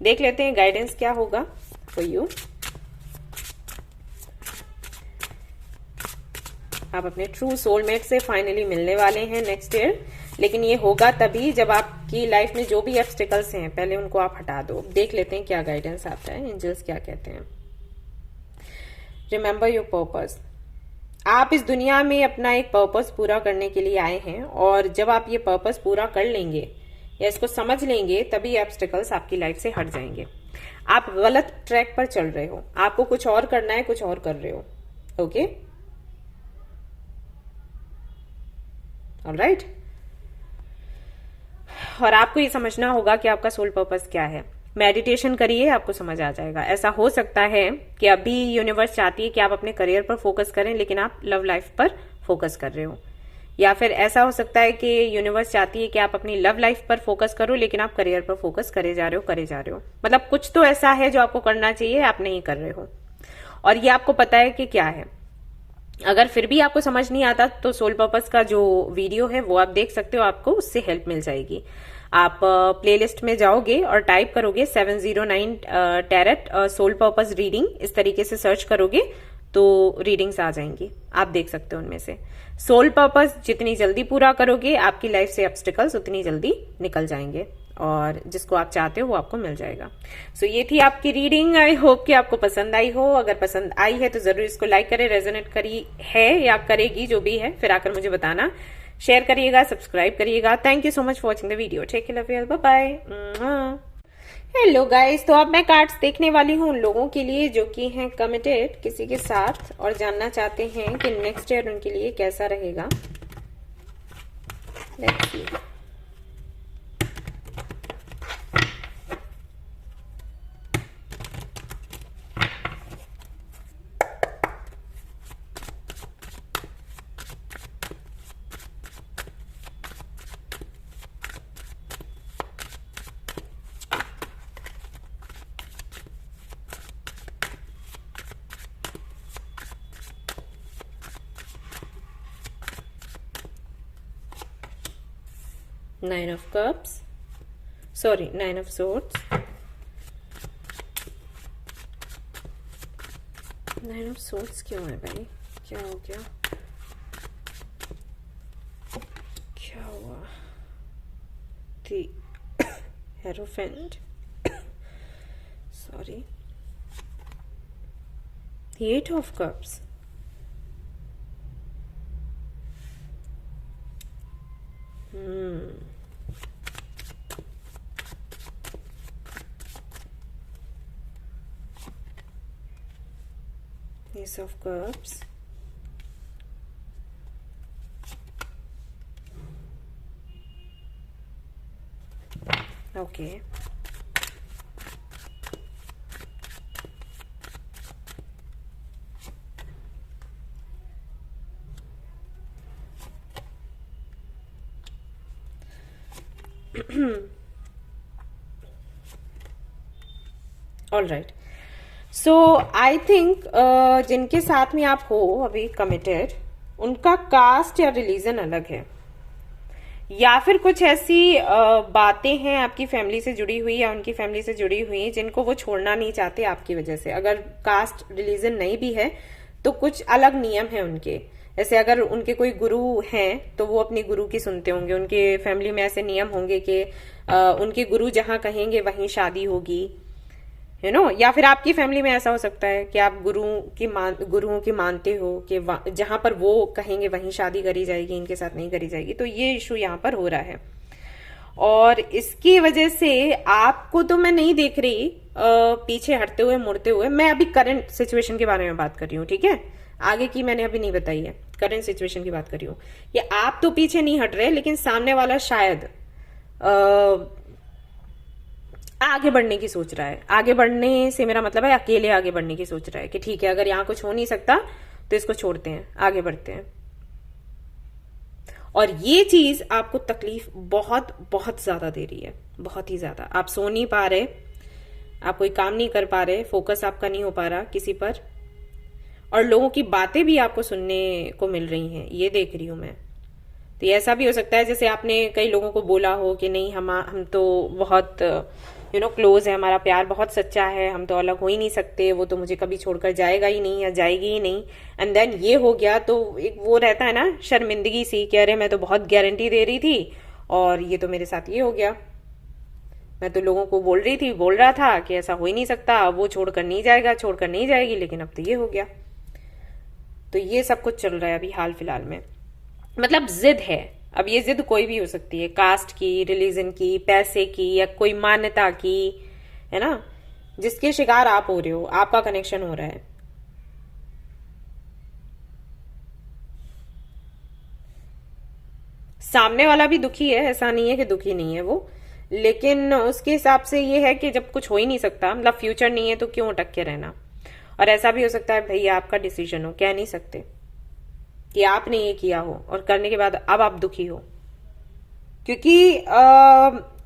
देख लेते हैं गाइडेंस क्या होगा फॉर यू। आप अपने ट्रू सोलमेट से फाइनली मिलने वाले हैं नेक्स्ट ईयर, लेकिन ये होगा तभी जब आपकी लाइफ में जो भी ऑब्स्टिकल्स हैं पहले उनको आप हटा दो। देख लेते हैं क्या गाइडेंस आता है, एंजल्स क्या कहते हैं। Remember your purpose. आप इस दुनिया में अपना एक पर्पस पूरा करने के लिए आए हैं, और जब आप ये पर्पस पूरा कर लेंगे या इसको समझ लेंगे, तभी ऑब्स्टिकल्स आपकी लाइफ से हट जाएंगे। आप गलत ट्रैक पर चल रहे हो, आपको कुछ और करना है, कुछ और कर रहे हो। Okay, alright. और आपको ये समझना होगा कि आपका सोल पर्पस क्या है। मेडिटेशन करिए, आपको समझ आ जाएगा। ऐसा हो सकता है कि अभी यूनिवर्स चाहती है कि आप अपने करियर पर फोकस करें, लेकिन आप लव लाइफ पर फोकस कर रहे हो। या फिर ऐसा हो सकता है कि यूनिवर्स चाहती है कि आप अपनी लव लाइफ पर फोकस करो, लेकिन आप करियर पर फोकस करे जा रहे हो। मतलब कुछ तो ऐसा है जो आपको करना चाहिए, आप नहीं कर रहे हो, और ये आपको पता है कि क्या है। अगर फिर भी आपको समझ नहीं आता तो सोल पर्पस का जो वीडियो है वो आप देख सकते हो, आपको उससे हेल्प मिल जाएगी। आप प्लेलिस्ट में जाओगे और टाइप करोगे 709 टैरेट सोल पर्पस रीडिंग, इस तरीके से सर्च करोगे तो रीडिंग्स आ जाएंगी, आप देख सकते हो उनमें से। सोल पर्पस जितनी जल्दी पूरा करोगे, आपकी लाइफ से ऑब्स्टिकल्स उतनी जल्दी निकल जाएंगे, और जिसको आप चाहते हो वो आपको मिल जाएगा। सो ये थी आपकी रीडिंग। आई होप कि आपको पसंद आई हो। अगर पसंद आई है तो जरूर इसको लाइक करें, रेजोनेट करी है या करेगी, जो भी है, फिर आकर मुझे बताना। शेयर करिएगा, सब्सक्राइब करिएगा। Thank you so much for watching the video. Take care, love you, bye bye. Hello guys, तो अब मैं कार्ड्स देखने वाली हूँ उन लोगों के लिए जो कि हैं कमिटेड किसी के साथ और जानना चाहते हैं कि नेक्स्ट ईयर उनके लिए कैसा रहेगा। Let's see. Nine of Cups, sorry, Nine of Swords, Nine of Swords क्यों है भाई, क्या हो गया, क्या हुआ? The Hierophant, sorry, the Eight of Cups. Ace of Cups, okay. All right. So I think जिनके साथ में आप हो अभी कमिटेड, उनका कास्ट या रिलीजन अलग है, या फिर कुछ ऐसी बातें हैं आपकी फैमिली से जुड़ी हुई या उनकी फैमिली से जुड़ी हुई जिनको वो छोड़ना नहीं चाहते आपकी वजह से। अगर कास्ट रिलीजन नहीं भी है तो कुछ अलग नियम है उनके। जैसे अगर उनके कोई गुरु हैं तो वो अपनी गुरु की सुनते होंगे, उनके फैमिली में ऐसे नियम होंगे कि उनके गुरु जहां कहेंगे वहीं शादी होगी, या फिर आपकी फैमिली में ऐसा हो सकता है कि आप गुरुओं की मानते हो कि जहां पर वो कहेंगे वहीं शादी करी जाएगी, इनके साथ नहीं करी जाएगी। तो ये इशू यहाँ पर हो रहा है, और इसकी वजह से आपको तो मैं नहीं देख रही पीछे हटते हुए मुड़ते हुए। मैं अभी करंट सिचुएशन के बारे में बात कर रही हूँ, ठीक है, आगे की मैंने अभी नहीं बताई है, करंट सिचुएशन की बात कर रही हूँ। ये आप तो पीछे नहीं हट रहे, लेकिन सामने वाला शायद आगे बढ़ने की सोच रहा है। आगे बढ़ने से मेरा मतलब है अकेले आगे बढ़ने की सोच रहा है कि ठीक है, अगर यहां कुछ हो नहीं सकता तो इसको छोड़ते हैं, आगे बढ़ते हैं। और ये चीज आपको तकलीफ बहुत बहुत ज्यादा दे रही है, बहुत ही ज्यादा। आप सो नहीं पा रहे, आप कोई काम नहीं कर पा रहे, फोकस आपका नहीं हो पा रहा किसी पर, और लोगों की बातें भी आपको सुनने को मिल रही हैं, ये देख रही हूं मैं। तो ये ऐसा भी हो सकता है जैसे आपने कई लोगों को बोला हो कि नहीं, हम तो बहुत क्लोज है, हमारा प्यार बहुत सच्चा है, हम तो अलग हो ही नहीं सकते, वो तो मुझे कभी छोड़कर जाएगा ही नहीं या जाएगी ही नहीं। एंड देन ये हो गया तो एक वो रहता है ना शर्मिंदगी सी कि अरे मैं तो बहुत गारंटी दे रही थी और ये तो मेरे साथ ये हो गया। मैं तो लोगों को बोल रहा था कि ऐसा हो ही नहीं सकता, वो छोड़कर नहीं जाएगा, छोड़कर नहीं जाएगी, लेकिन अब तो ये हो गया। तो ये सब कुछ चल रहा है अभी हाल फिलहाल में। मतलब जिद है। अब ये जिद कोई भी हो सकती है, कास्ट की, रिलीजन की, पैसे की, या कोई मान्यता की, है ना, जिसके शिकार आप हो रहे हो, आपका कनेक्शन हो रहा है। सामने वाला भी दुखी है, ऐसा नहीं है कि दुखी नहीं है वो, लेकिन उसके हिसाब से ये है कि जब कुछ हो ही नहीं सकता, मतलब फ्यूचर नहीं है, तो क्यों अटक के रहना। और ऐसा भी हो सकता है भैया आपका डिसीजन हो, कह नहीं सकते कि आपने ये किया हो और करने के बाद अब आप दुखी हो। क्योंकि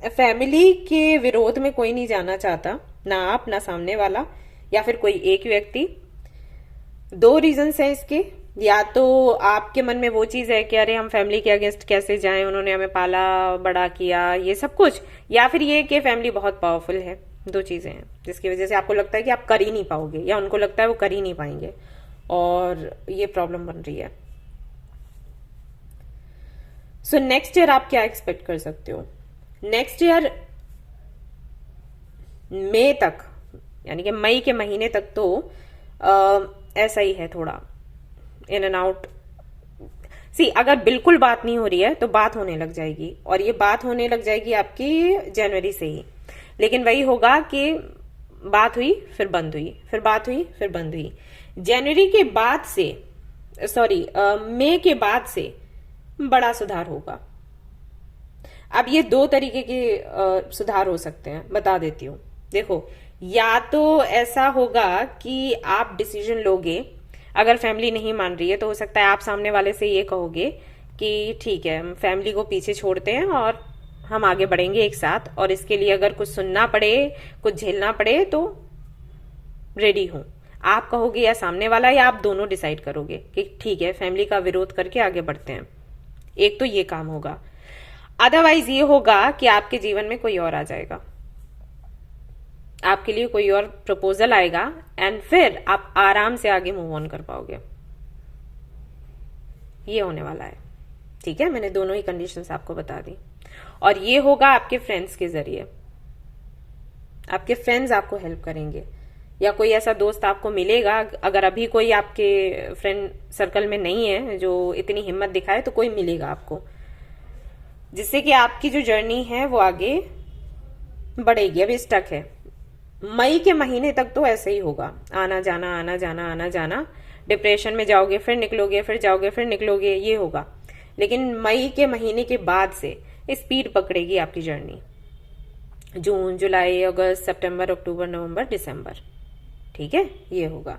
फैमिली के विरोध में कोई नहीं जाना चाहता, ना आप ना सामने वाला, या फिर कोई एक व्यक्ति। दो रीजंस हैं इसके, या तो आपके मन में वो चीज है कि अरे हम फैमिली के अगेंस्ट कैसे जाएं, उन्होंने हमें पाला बड़ा किया, ये सब कुछ, या फिर ये कि फैमिली बहुत पावरफुल है। दो चीजें हैं जिसकी वजह से आपको लगता है कि आप कर ही नहीं पाओगे, या उनको लगता है वो कर ही नहीं पाएंगे, और ये प्रॉब्लम बन रही है। सो नेक्स्ट ईयर आप क्या एक्सपेक्ट कर सकते हो? नेक्स्ट ईयर मई तक, यानी कि मई के महीने तक तो ऐसा ही है, थोड़ा इन एंड आउट। सी, अगर बिल्कुल बात नहीं हो रही है तो बात होने लग जाएगी, और ये बात होने लग जाएगी आपकी जनवरी से ही। लेकिन वही होगा कि बात हुई फिर बंद हुई, फिर बात हुई फिर बंद हुई। जनवरी के बाद से, मई के बाद से बड़ा सुधार होगा। अब ये दो तरीके के सुधार हो सकते हैं, बता देती हूं। देखो, या तो ऐसा होगा कि आप डिसीजन लोगे, अगर फैमिली नहीं मान रही है तो हो सकता है आप सामने वाले से ये कहोगे कि ठीक है, हम फैमिली को पीछे छोड़ते हैं और हम आगे बढ़ेंगे एक साथ, और इसके लिए अगर कुछ सुनना पड़े, कुछ झेलना पड़े तो रेडी हूं। आप कहोगे या सामने वाला, या आप दोनों डिसाइड करोगे कि ठीक है, फैमिली का विरोध करके आगे बढ़ते हैं। एक तो ये काम होगा। अदरवाइज ये होगा कि आपके जीवन में कोई और आ जाएगा, आपके लिए कोई और प्रपोजल आएगा, एंड फिर आप आराम से आगे मूव ऑन कर पाओगे। ये होने वाला है, ठीक है। मैंने दोनों ही कंडीशंस आपको बता दी, और ये होगा आपके फ्रेंड्स के जरिए। आपके फ्रेंड्स आपको हेल्प करेंगे, या कोई ऐसा दोस्त आपको मिलेगा। अगर अभी कोई आपके फ्रेंड सर्कल में नहीं है जो इतनी हिम्मत दिखाए, तो कोई मिलेगा आपको, जिससे कि आपकी जो जर्नी है वो आगे बढ़ेगी। अभी स्टक है। मई के महीने तक तो ऐसे ही होगा, आना जाना आना जाना आना जाना, डिप्रेशन में जाओगे फिर निकलोगे, फिर जाओगे फिर निकलोगे, ये होगा। लेकिन मई के महीने के बाद से स्पीड पकड़ेगी आपकी जर्नी। जून, जुलाई, अगस्त, सितंबर, अक्टूबर, नवंबर, दिसंबर, ठीक है, ये होगा।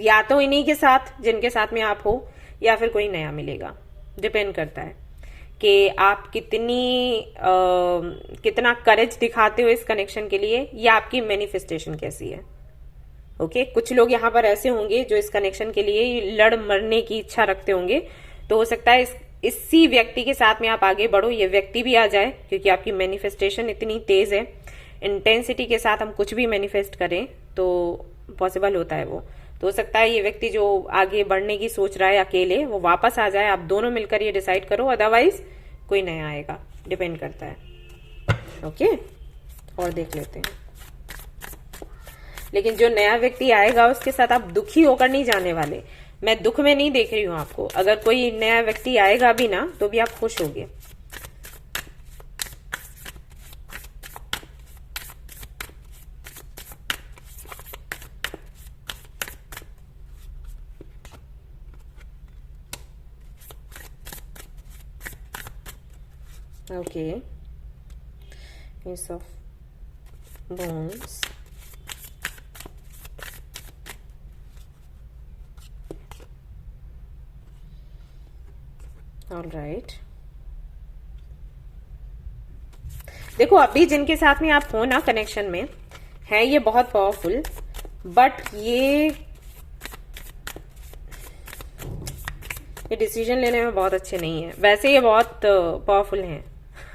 या तो इन्हीं के साथ जिनके साथ में आप हो, या फिर कोई नया मिलेगा, डिपेंड करता है। कि आप कितना करेज दिखाते हो इस कनेक्शन के लिए, या आपकी मैनिफेस्टेशन कैसी है। ओके, कुछ लोग यहाँ पर ऐसे होंगे जो इस कनेक्शन के लिए लड़ मरने की इच्छा रखते होंगे, तो हो सकता है इसी व्यक्ति के साथ में आप आगे बढ़ो, ये व्यक्ति भी आ जाए, क्योंकि आपकी मैनिफेस्टेशन इतनी तेज है। इंटेंसिटी के साथ हम कुछ भी मैनिफेस्ट करें तो पॉसिबल होता है वो। तो हो सकता है ये व्यक्ति जो आगे बढ़ने की सोच रहा है अकेले, वो वापस आ जाए, आप दोनों मिलकर ये डिसाइड करो, अदरवाइज कोई नया आएगा, डिपेंड करता है। ओके, और देख लेते हैं। लेकिन जो नया व्यक्ति आएगा उसके साथ आप दुखी होकर नहीं जाने वाले। मैं दुख में नहीं देख रही हूं आपको। अगर कोई नया व्यक्ति आएगा भी ना तो भी आप खुश होगे। Okay, Ace of Wands, all right. देखो, अभी जिनके साथ में आप हो ना कनेक्शन में, है ये बहुत पावरफुल, बट ये डिसीजन लेने में बहुत अच्छे नहीं है। वैसे ये बहुत पावरफुल हैं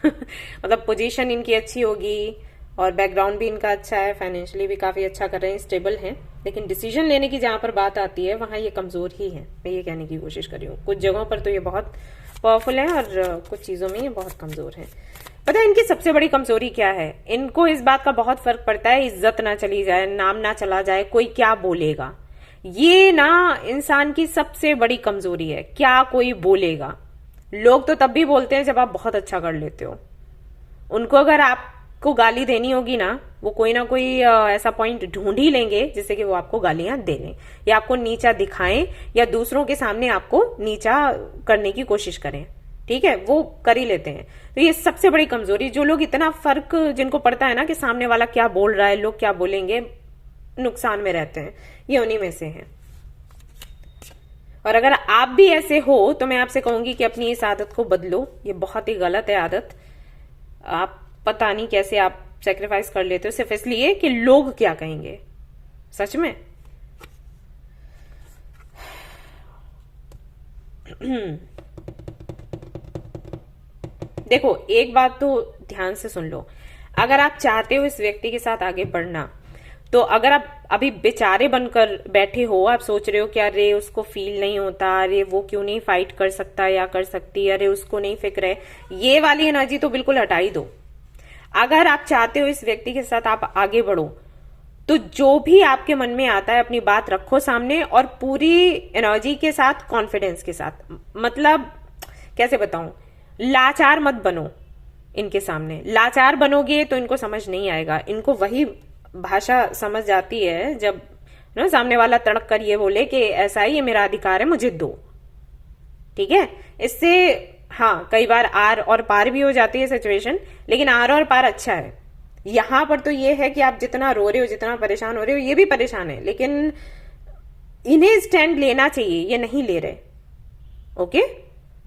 मतलब पोजीशन इनकी अच्छी होगी और बैकग्राउंड भी इनका अच्छा है, फाइनेंशियली भी काफी अच्छा कर रहे हैं, स्टेबल हैं, लेकिन डिसीजन लेने की जहां पर बात आती है वहां ये कमजोर ही है। मैं ये कहने की कोशिश कर रही हूँ। कुछ जगहों पर तो ये बहुत पावरफुल है और कुछ चीजों में ये बहुत कमजोर है। पता है इनकी सबसे बड़ी कमजोरी क्या है? इनको इस बात का बहुत फर्क पड़ता है इज्जत ना चली जाए, नाम ना चला जाए, कोई क्या बोलेगा। ये ना इंसान की सबसे बड़ी कमजोरी है, क्या कोई बोलेगा। लोग तो तब भी बोलते हैं जब आप बहुत अच्छा कर लेते हो। उनको अगर आपको गाली देनी होगी ना, वो कोई ना कोई ऐसा पॉइंट ढूंढ ही लेंगे जिससे कि वो आपको गालियां दे लें, या आपको नीचा दिखाएं, या दूसरों के सामने आपको नीचा करने की कोशिश करें। ठीक है, वो कर ही लेते हैं। तो ये सबसे बड़ी कमजोरी, जो लोग इतना फर्क जिनको पड़ता है ना कि सामने वाला क्या बोल रहा है, लोग क्या बोलेंगे, नुकसान में रहते हैं, ये उन्हीं में से हैं। और अगर आप भी ऐसे हो तो मैं आपसे कहूंगी कि अपनी इस आदत को बदलो। ये बहुत ही गलत है आदत। आप पता नहीं कैसे आप सेक्रीफाइस कर लेते हो सिर्फ इसलिए कि लोग क्या कहेंगे। सच में देखो, एक बात तो ध्यान से सुन लो। अगर आप चाहते हो इस व्यक्ति के साथ आगे बढ़ना, तो अगर आप अभी बेचारे बनकर बैठे हो, आप सोच रहे हो कि अरे उसको फील नहीं होता, अरे वो क्यों नहीं फाइट कर सकता या कर सकती, अरे उसको नहीं फिक्र है, ये वाली एनर्जी तो बिल्कुल हटा ही दो। अगर आप चाहते हो इस व्यक्ति के साथ आप आगे बढ़ो, तो जो भी आपके मन में आता है अपनी बात रखो सामने, और पूरी एनर्जी के साथ, कॉन्फिडेंस के साथ। मतलब कैसे बताऊं, लाचार मत बनो इनके सामने। लाचार बनोगे तो इनको समझ नहीं आएगा। इनको वही भाषा समझ जाती है जब ना सामने वाला तड़क कर ये बोले कि ऐसा ही, ये मेरा अधिकार है, मुझे दो। ठीक है, इससे हाँ कई बार आर और पार भी हो जाती है सिचुएशन, लेकिन आर और पार अच्छा है। यहां पर तो ये है कि आप जितना रो रहे हो, जितना परेशान हो रहे हो, ये भी परेशान है, लेकिन इन्हें स्टैंड लेना चाहिए, ये नहीं ले रहे। ओके,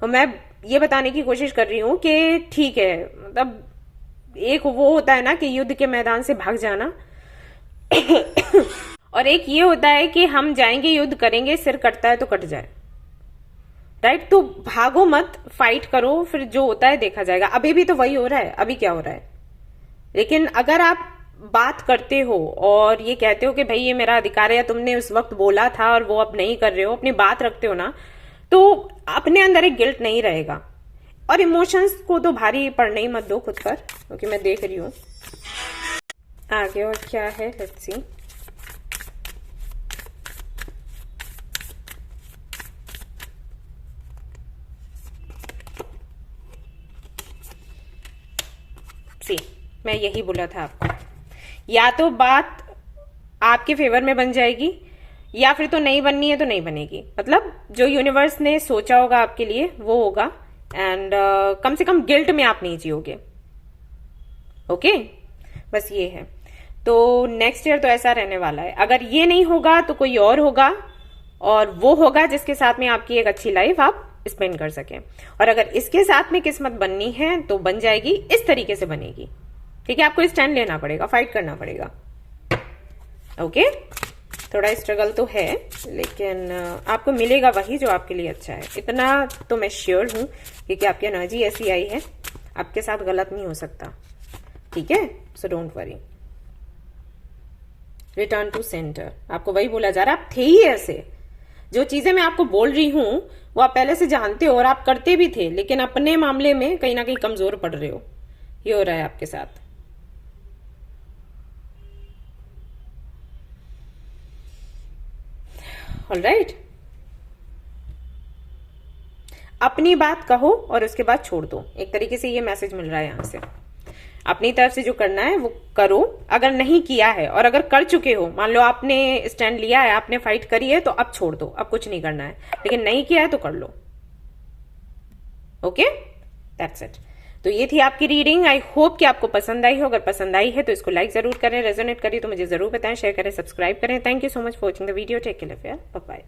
तो मैं ये बताने की कोशिश कर रही हूं कि ठीक है, मतलब एक वो होता है ना कि युद्ध के मैदान से भाग जाना और एक ये होता है कि हम जाएंगे, युद्ध करेंगे, सिर कटता है तो कट जाए। राइट, तो भागो मत, फाइट करो, फिर जो होता है देखा जाएगा। अभी भी तो वही हो रहा है, अभी क्या हो रहा है। लेकिन अगर आप बात करते हो और ये कहते हो कि भाई ये मेरा अधिकार है, या तुमने उस वक्त बोला था और वो अब नहीं कर रहे हो, अपनी बात रखते हो ना, तो अपने अंदर एक गिल्ट नहीं रहेगा। और इमोशंस को तो भारी पड़ने ही मत दो खुद पर, क्योंकि मैं देख रही हूं आगे और क्या है। Let's see. मैं यही बोला था आपको, या तो बात आपके फेवर में बन जाएगी, या फिर तो नहीं बननी है तो नहीं बनेगी। मतलब जो यूनिवर्स ने सोचा होगा आपके लिए वो होगा, एंड कम से कम गिल्ट में आप नहीं जियोगे। ओके, बस ये है। तो नेक्स्ट ईयर तो ऐसा रहने वाला है। अगर ये नहीं होगा तो कोई और होगा, और वो होगा जिसके साथ में आपकी एक अच्छी लाइफ आप स्पेंड कर सकें। और अगर इसके साथ में किस्मत बननी है तो बन जाएगी, इस तरीके से बनेगी। ठीक है, आपको स्टैंड लेना पड़ेगा, फाइट करना पड़ेगा। ओके, थोड़ा स्ट्रगल तो है, लेकिन आपको मिलेगा वही जो आपके लिए अच्छा है। इतना तो मैं श्योर हूं, क्योंकि आपकी एनर्जी ऐसी आई है, आपके साथ गलत नहीं हो सकता। ठीक है, so don't worry. Return to centre, आपको वही बोला जा रहा है, आप थे ही ऐसे। जो चीजें मैं आपको बोल रही हूं वो आप पहले से जानते हो और आप करते भी थे, लेकिन अपने मामले में कहीं ना कहीं कमजोर पड़ रहे हो। ये हो रहा है आपके साथ। ऑलराइट, अपनी बात कहो और उसके बाद छोड़ दो। एक तरीके से ये मैसेज मिल रहा है यहां से। अपनी तरफ से जो करना है वो करो। अगर नहीं किया है और अगर कर चुके हो, मान लो आपने स्टैंड लिया है, आपने फाइट करी है, तो अब छोड़ दो, अब कुछ नहीं करना है। लेकिन नहीं किया है तो कर लो। Okay, that's it. तो ये थी आपकी रीडिंग। आई होप कि आपको पसंद आई हो। अगर पसंद आई है तो इसको लाइक जरूर करें, रेजोनेट करें तो मुझे जरूर बताएं, शेयर करें, सब्सक्राइब करें। Thank you so much for watching the video. Take care, bye bye.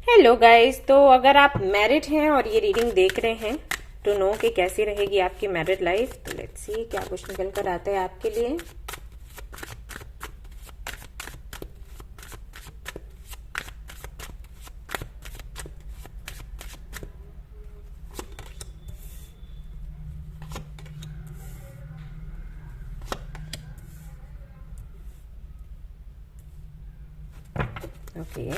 Hello guys, तो अगर आप मैरिड हैं और ये रीडिंग देख रहे हैं टू नो कि कैसी रहेगी आपकी मैरिड लाइफ, तो लेट्स सी क्या कुछ निकल कर आता है आपके लिए। Okay,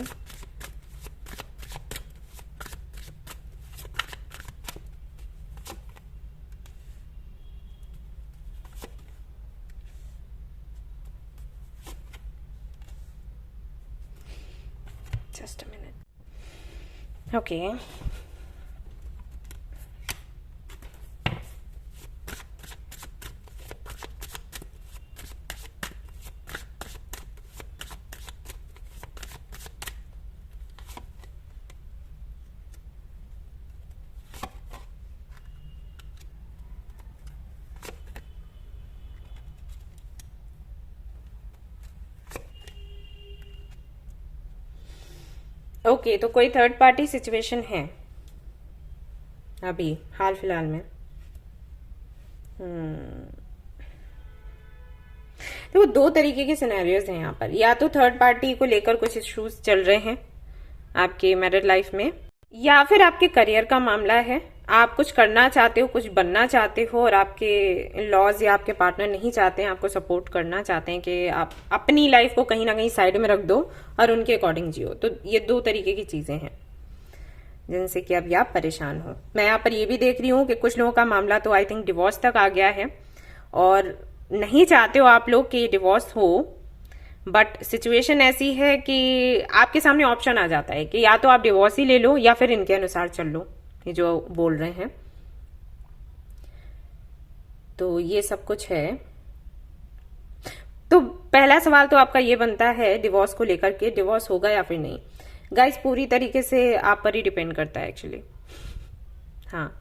just a minute. Okay. Okay, तो कोई थर्ड पार्टी सिचुएशन है अभी हाल फिलहाल में। तो दो तरीके के सिनेरियोज हैं यहाँ पर। या तो थर्ड पार्टी को लेकर कुछ इश्यूज चल रहे हैं आपके मैरिड लाइफ में, या फिर आपके करियर का मामला है। आप कुछ करना चाहते हो, कुछ बनना चाहते हो, और आपके लॉज या आपके पार्टनर नहीं चाहते हैं, आपको सपोर्ट करना चाहते हैं कि आप अपनी लाइफ को कहीं ना कहीं साइड में रख दो और उनके अकॉर्डिंग जियो। तो ये दो तरीके की चीजें हैं जिनसे कि अभी आप परेशान हो। मैं यहाँ पर ये भी देख रही हूँ कि कुछ लोगों का मामला तो आई थिंक डिवोर्स तक आ गया है, और नहीं चाहते हो आप लोग कि डिवोर्स हो, बट सिचुएशन ऐसी है कि आपके सामने ऑप्शन आ जाता है कि या तो आप डिवोर्स ही ले लो या फिर इनके अनुसार चल लो, ये जो बोल रहे हैं। तो ये सब कुछ है। तो पहला सवाल तो आपका ये बनता है डिवोर्स को लेकर के, डिवोर्स होगा या फिर नहीं। गाइस, पूरी तरीके से आप पर ही डिपेंड करता है एक्चुअली। हाँ,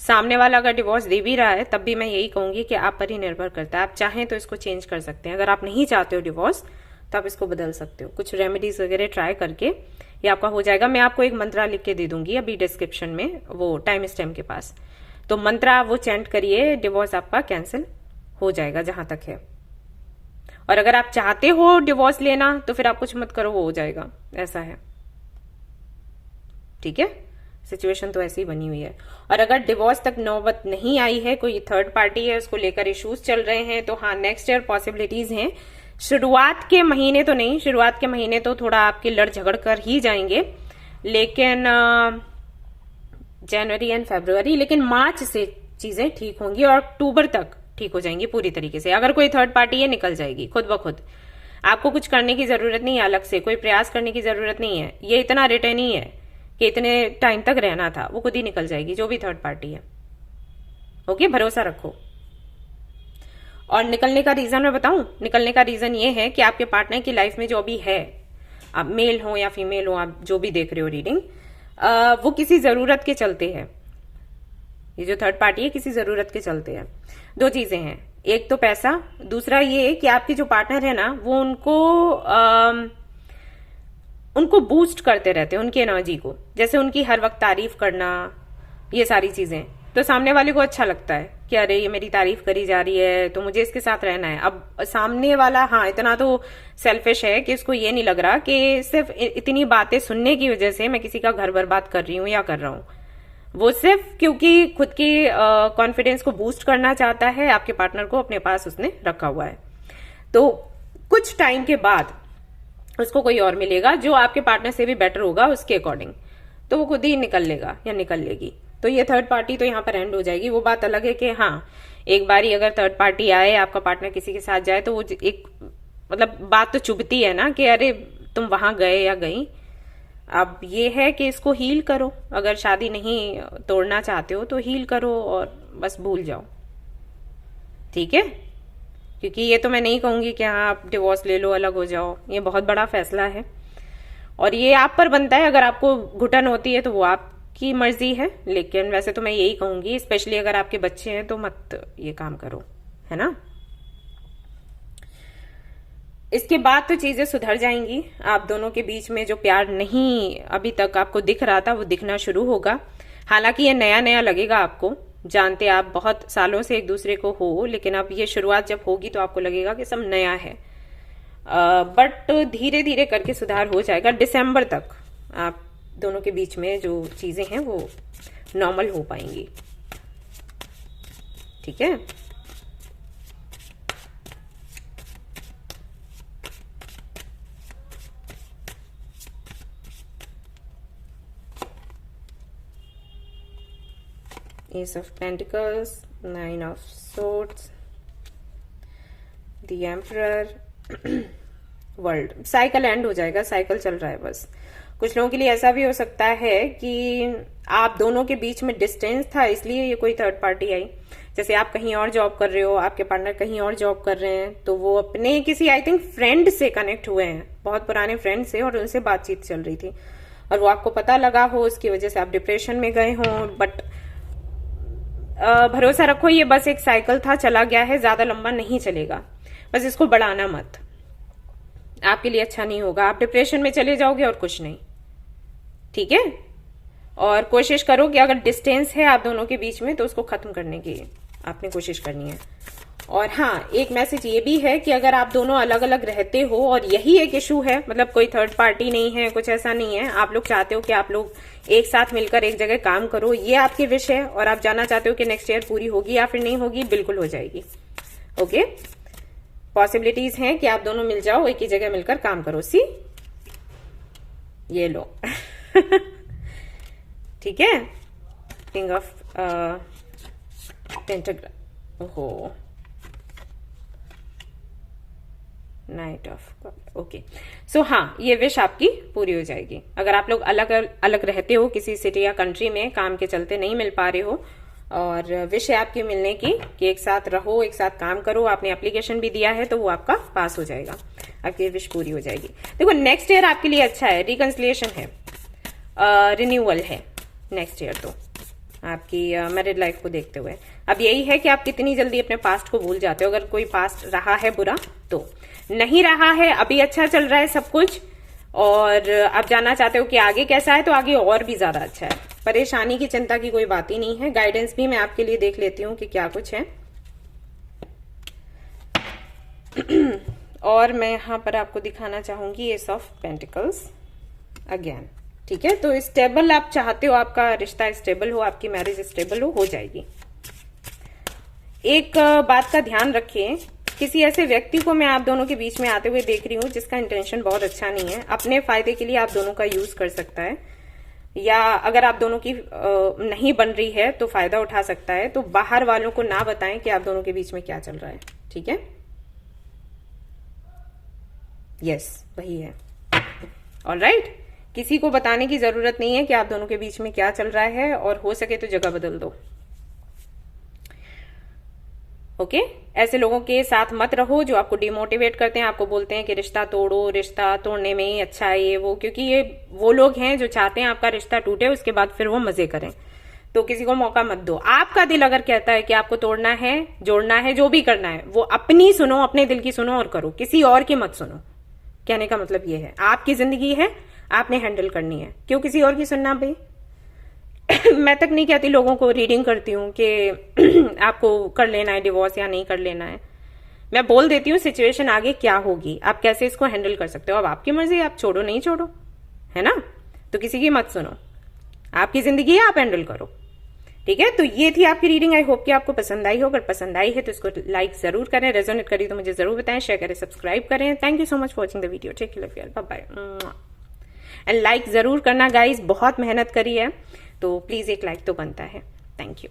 सामने वाला अगर डिवोर्स दे भी रहा है तब भी मैं यही कहूंगी कि आप पर ही निर्भर करता है। आप चाहें तो इसको चेंज कर सकते हैं। अगर आप नहीं चाहते हो डिवोर्स तो आप इसको बदल सकते हो, कुछ रेमेडीज वगैरह ट्राई करके ये आपका हो जाएगा। मैं आपको एक मंत्रा लिख के दे दूंगी अभी डिस्क्रिप्शन में, वो टाइम स्टैम्प के पास। तो मंत्रा वो चैंट करिए, डिवोर्स आपका कैंसिल हो जाएगा जहां तक है। और अगर आप चाहते हो डिवोर्स लेना तो फिर आप कुछ मत करो, वो हो जाएगा। ऐसा है, ठीक है। सिचुएशन तो ऐसी बनी हुई है। और अगर डिवोर्स तक नौबत नहीं आई है, कोई थर्ड पार्टी है, उसको लेकर इश्यूज चल रहे हैं, तो हाँ, नेक्स्ट ईयर पॉसिबिलिटीज हैं। शुरुआत के महीने तो नहीं, शुरुआत के महीने तो थोड़ा आपके लड़ झगड़ कर ही जाएंगे, लेकिन जनवरी एंड फरवरी, लेकिन मार्च से चीजें ठीक होंगी और अक्टूबर तक ठीक हो जाएंगी पूरी तरीके से। अगर कोई थर्ड पार्टी है, निकल जाएगी खुद ब खुद। आपको कुछ करने की जरूरत नहीं है, अलग से कोई प्रयास करने की जरूरत नहीं है। ये इतना रिटर्न ही है कि इतने टाइम तक रहना था, वो खुद ही निकल जाएगी, जो भी थर्ड पार्टी है। ओके, भरोसा रखो। और निकलने का रीजन मैं बताऊं, निकलने का रीजन ये है कि आपके पार्टनर की लाइफ में जो अभी है, आप मेल हो या फीमेल हो, आप जो भी देख रहे हो रीडिंग, वो किसी जरूरत के चलते है। ये जो थर्ड पार्टी है किसी जरूरत के चलते हैं। दो चीजें हैं, एक तो पैसा, दूसरा ये कि आपके जो पार्टनर है ना, वो उनको उनको बूस्ट करते रहते हैं, उनकी एनर्जी को, जैसे उनकी हर वक्त तारीफ करना, ये सारी चीजें, तो सामने वाले को अच्छा लगता है कि अरे ये मेरी तारीफ करी जा रही है तो मुझे इसके साथ रहना है। अब सामने वाला हाँ इतना तो सेल्फिश है कि उसको ये नहीं लग रहा कि सिर्फ इतनी बातें सुनने की वजह से मैं किसी का घर बर्बाद कर रही हूँ या कर रहा हूँ। वो सिर्फ क्योंकि खुद की कॉन्फिडेंस को बूस्ट करना चाहता है, आपके पार्टनर को अपने पास उसने रखा हुआ है। तो कुछ टाइम के बाद उसको कोई और मिलेगा जो आपके पार्टनर से भी बेटर होगा उसके अकॉर्डिंग, तो वो खुद ही निकल लेगा या निकल लेगी। तो ये थर्ड पार्टी तो यहाँ पर एंड हो जाएगी। वो बात अलग है कि हाँ एक बारी अगर थर्ड पार्टी आए, आपका पार्टनर किसी के साथ जाए, तो वो एक मतलब बात तो चुभती है ना कि अरे तुम वहां गए या गई। अब ये है कि इसको हील करो, अगर शादी नहीं तोड़ना चाहते हो तो हील करो और बस भूल जाओ, ठीक है। क्योंकि ये तो मैं नहीं कहूंगी कि हाँ आप डिवोर्स ले लो, अलग हो जाओ, ये बहुत बड़ा फैसला है और ये आप पर बनता है। अगर आपको घुटन होती है तो वो आपकी मर्जी है, लेकिन वैसे तो मैं यही कहूंगी, स्पेशली अगर आपके बच्चे हैं तो मत ये काम करो, है ना। इसके बाद तो चीजें सुधर जाएंगी, आप दोनों के बीच में जो प्यार नहीं अभी तक आपको दिख रहा था वो दिखना शुरू होगा। हालांकि ये नया नया लगेगा आपको, जानते आप बहुत सालों से एक दूसरे को हो, लेकिन अब ये शुरुआत जब होगी तो आपको लगेगा कि सब नया है। बट धीरे धीरे करके सुधार हो जाएगा। दिसंबर तक आप दोनों के बीच में जो चीजें हैं वो नॉर्मल हो पाएंगी, ठीक है। Ace of Pentacles, Nine of Swords, The Emperor, world. Cycle and हो जाएगा, साइकिल चल रहा है बस। कुछ लोगों के लिए ऐसा भी हो सकता है कि आप दोनों के बीच में डिस्टेंस था, इसलिए ये कोई थर्ड पार्टी आई। जैसे आप कहीं और जॉब कर रहे हो, आपके पार्टनर कहीं और जॉब कर रहे हैं, तो वो अपने किसी आई थिंक फ्रेंड से कनेक्ट हुए हैं, बहुत पुराने फ्रेंड से, और उनसे बातचीत चल रही थी और वो आपको पता लगा हो, उसकी वजह से आप डिप्रेशन में गए हो। बट भरोसा रखो ये बस एक साइकिल था, चला गया है, ज्यादा लंबा नहीं चलेगा। बस इसको बढ़ाना मत, आपके लिए अच्छा नहीं होगा, आप डिप्रेशन में चले जाओगे और कुछ नहीं, ठीक है। और कोशिश करो कि अगर डिस्टेंस है आप दोनों के बीच में तो उसको खत्म करने की आपने कोशिश करनी है। और हाँ, एक मैसेज ये भी है कि अगर आप दोनों अलग अलग रहते हो और यही एक इशू है, मतलब कोई थर्ड पार्टी नहीं है, कुछ ऐसा नहीं है, आप लोग चाहते हो कि आप लोग एक साथ मिलकर एक जगह काम करो, ये आपकी विश है और आप जानना चाहते हो कि नेक्स्ट ईयर पूरी होगी या फिर नहीं होगी, बिल्कुल हो जाएगी। ओके, पॉसिबिलिटीज हैं कि आप दोनों मिल जाओ, एक ही जगह मिलकर काम करो। सी ये लो ठीक है। किंग ऑफ पेंटाग्राम, ओहो, नाइट ऑफ, ओके। सो हाँ, ये विश आपकी पूरी हो जाएगी। अगर आप लोग अलग अलग रहते हो, किसी सिटी या कंट्री में काम के चलते नहीं मिल पा रहे हो, और विश है आपकी मिलने की कि एक साथ रहो, एक साथ काम करो, आपने एप्लीकेशन भी दिया है तो वो आपका पास हो जाएगा, आपकी विश पूरी हो जाएगी। देखो नेक्स्ट ईयर आपके लिए अच्छा है, रिकंसिलिएशन है, रिन्यूअल है नेक्स्ट ईयर तो आपकी मैरिड लाइफ को देखते हुए। अब यही है कि आप कितनी जल्दी अपने पास्ट को भूल जाते हो। अगर कोई पास्ट रहा है बुरा तो नहीं रहा है, अभी अच्छा चल रहा है सब कुछ, और आप जानना चाहते हो कि आगे कैसा है, तो आगे और भी ज्यादा अच्छा है। परेशानी की चिंता की कोई बात ही नहीं है। गाइडेंस भी मैं आपके लिए देख लेती हूँ कि क्या कुछ है। और मैं यहाँ पर आपको दिखाना चाहूंगी एस ऑफ पेंटिकल्स अगेन, ठीक है। तो स्टेबल आप चाहते हो, आपका रिश्ता स्टेबल हो, आपकी मैरिज स्टेबल हो जाएगी। एक बात का ध्यान रखिए, किसी ऐसे व्यक्ति को मैं आप दोनों के बीच में आते हुए देख रही हूँ जिसका इंटेंशन बहुत अच्छा नहीं है, अपने फायदे के लिए आप दोनों का यूज कर सकता है, या अगर आप दोनों की नहीं बन रही है तो फायदा उठा सकता है। तो बाहर वालों को ना बताएं कि आप दोनों के बीच में क्या चल रहा है, ठीक है। यस, वही है। ऑलराइट, किसी को बताने की जरूरत नहीं है कि आप दोनों के बीच में क्या चल रहा है, और हो सके तो जगह बदल दो। ओके, ऐसे लोगों के साथ मत रहो जो आपको डिमोटिवेट करते हैं, आपको बोलते हैं कि रिश्ता तोड़ो, रिश्ता तोड़ने में ही अच्छा है ये वो, क्योंकि ये वो लोग हैं जो चाहते हैं आपका रिश्ता टूटे, उसके बाद फिर वो मजे करें। तो किसी को मौका मत दो। आपका दिल अगर कहता है कि आपको तोड़ना है, जोड़ना है, जो भी करना है, वो अपनी सुनो, अपने दिल की सुनो और करो, किसी और की मत सुनो। कहने का मतलब ये है, आपकी जिंदगी है, आपने हैंडल करनी है, क्यों किसी और की सुनना भाई। मैं तक नहीं कहती लोगों को, रीडिंग करती हूँ कि आपको कर लेना है डिवोर्स या नहीं कर लेना है। मैं बोल देती हूँ सिचुएशन आगे क्या होगी, आप कैसे इसको हैंडल कर सकते हो। अब आपकी मर्जी, आप छोड़ो नहीं छोड़ो, है ना। तो किसी की मत सुनो, आपकी जिंदगी है, आप हैंडल करो। ठीक है, तो ये थी आपकी रीडिंग। आई होप कि आपको पसंद आई हो। अगर पसंद आई है तो इसको लाइक जरूर करें, रेजोनेट करी तो मुझे जरूर बताएं, शेयर करें, सब्सक्राइब करें। Thank you so much for watching the video. Take care, love you, bye bye. And like जरूर करना गाइज, बहुत मेहनत करी है तो प्लीज एक लाइक तो बनता है। Thank you.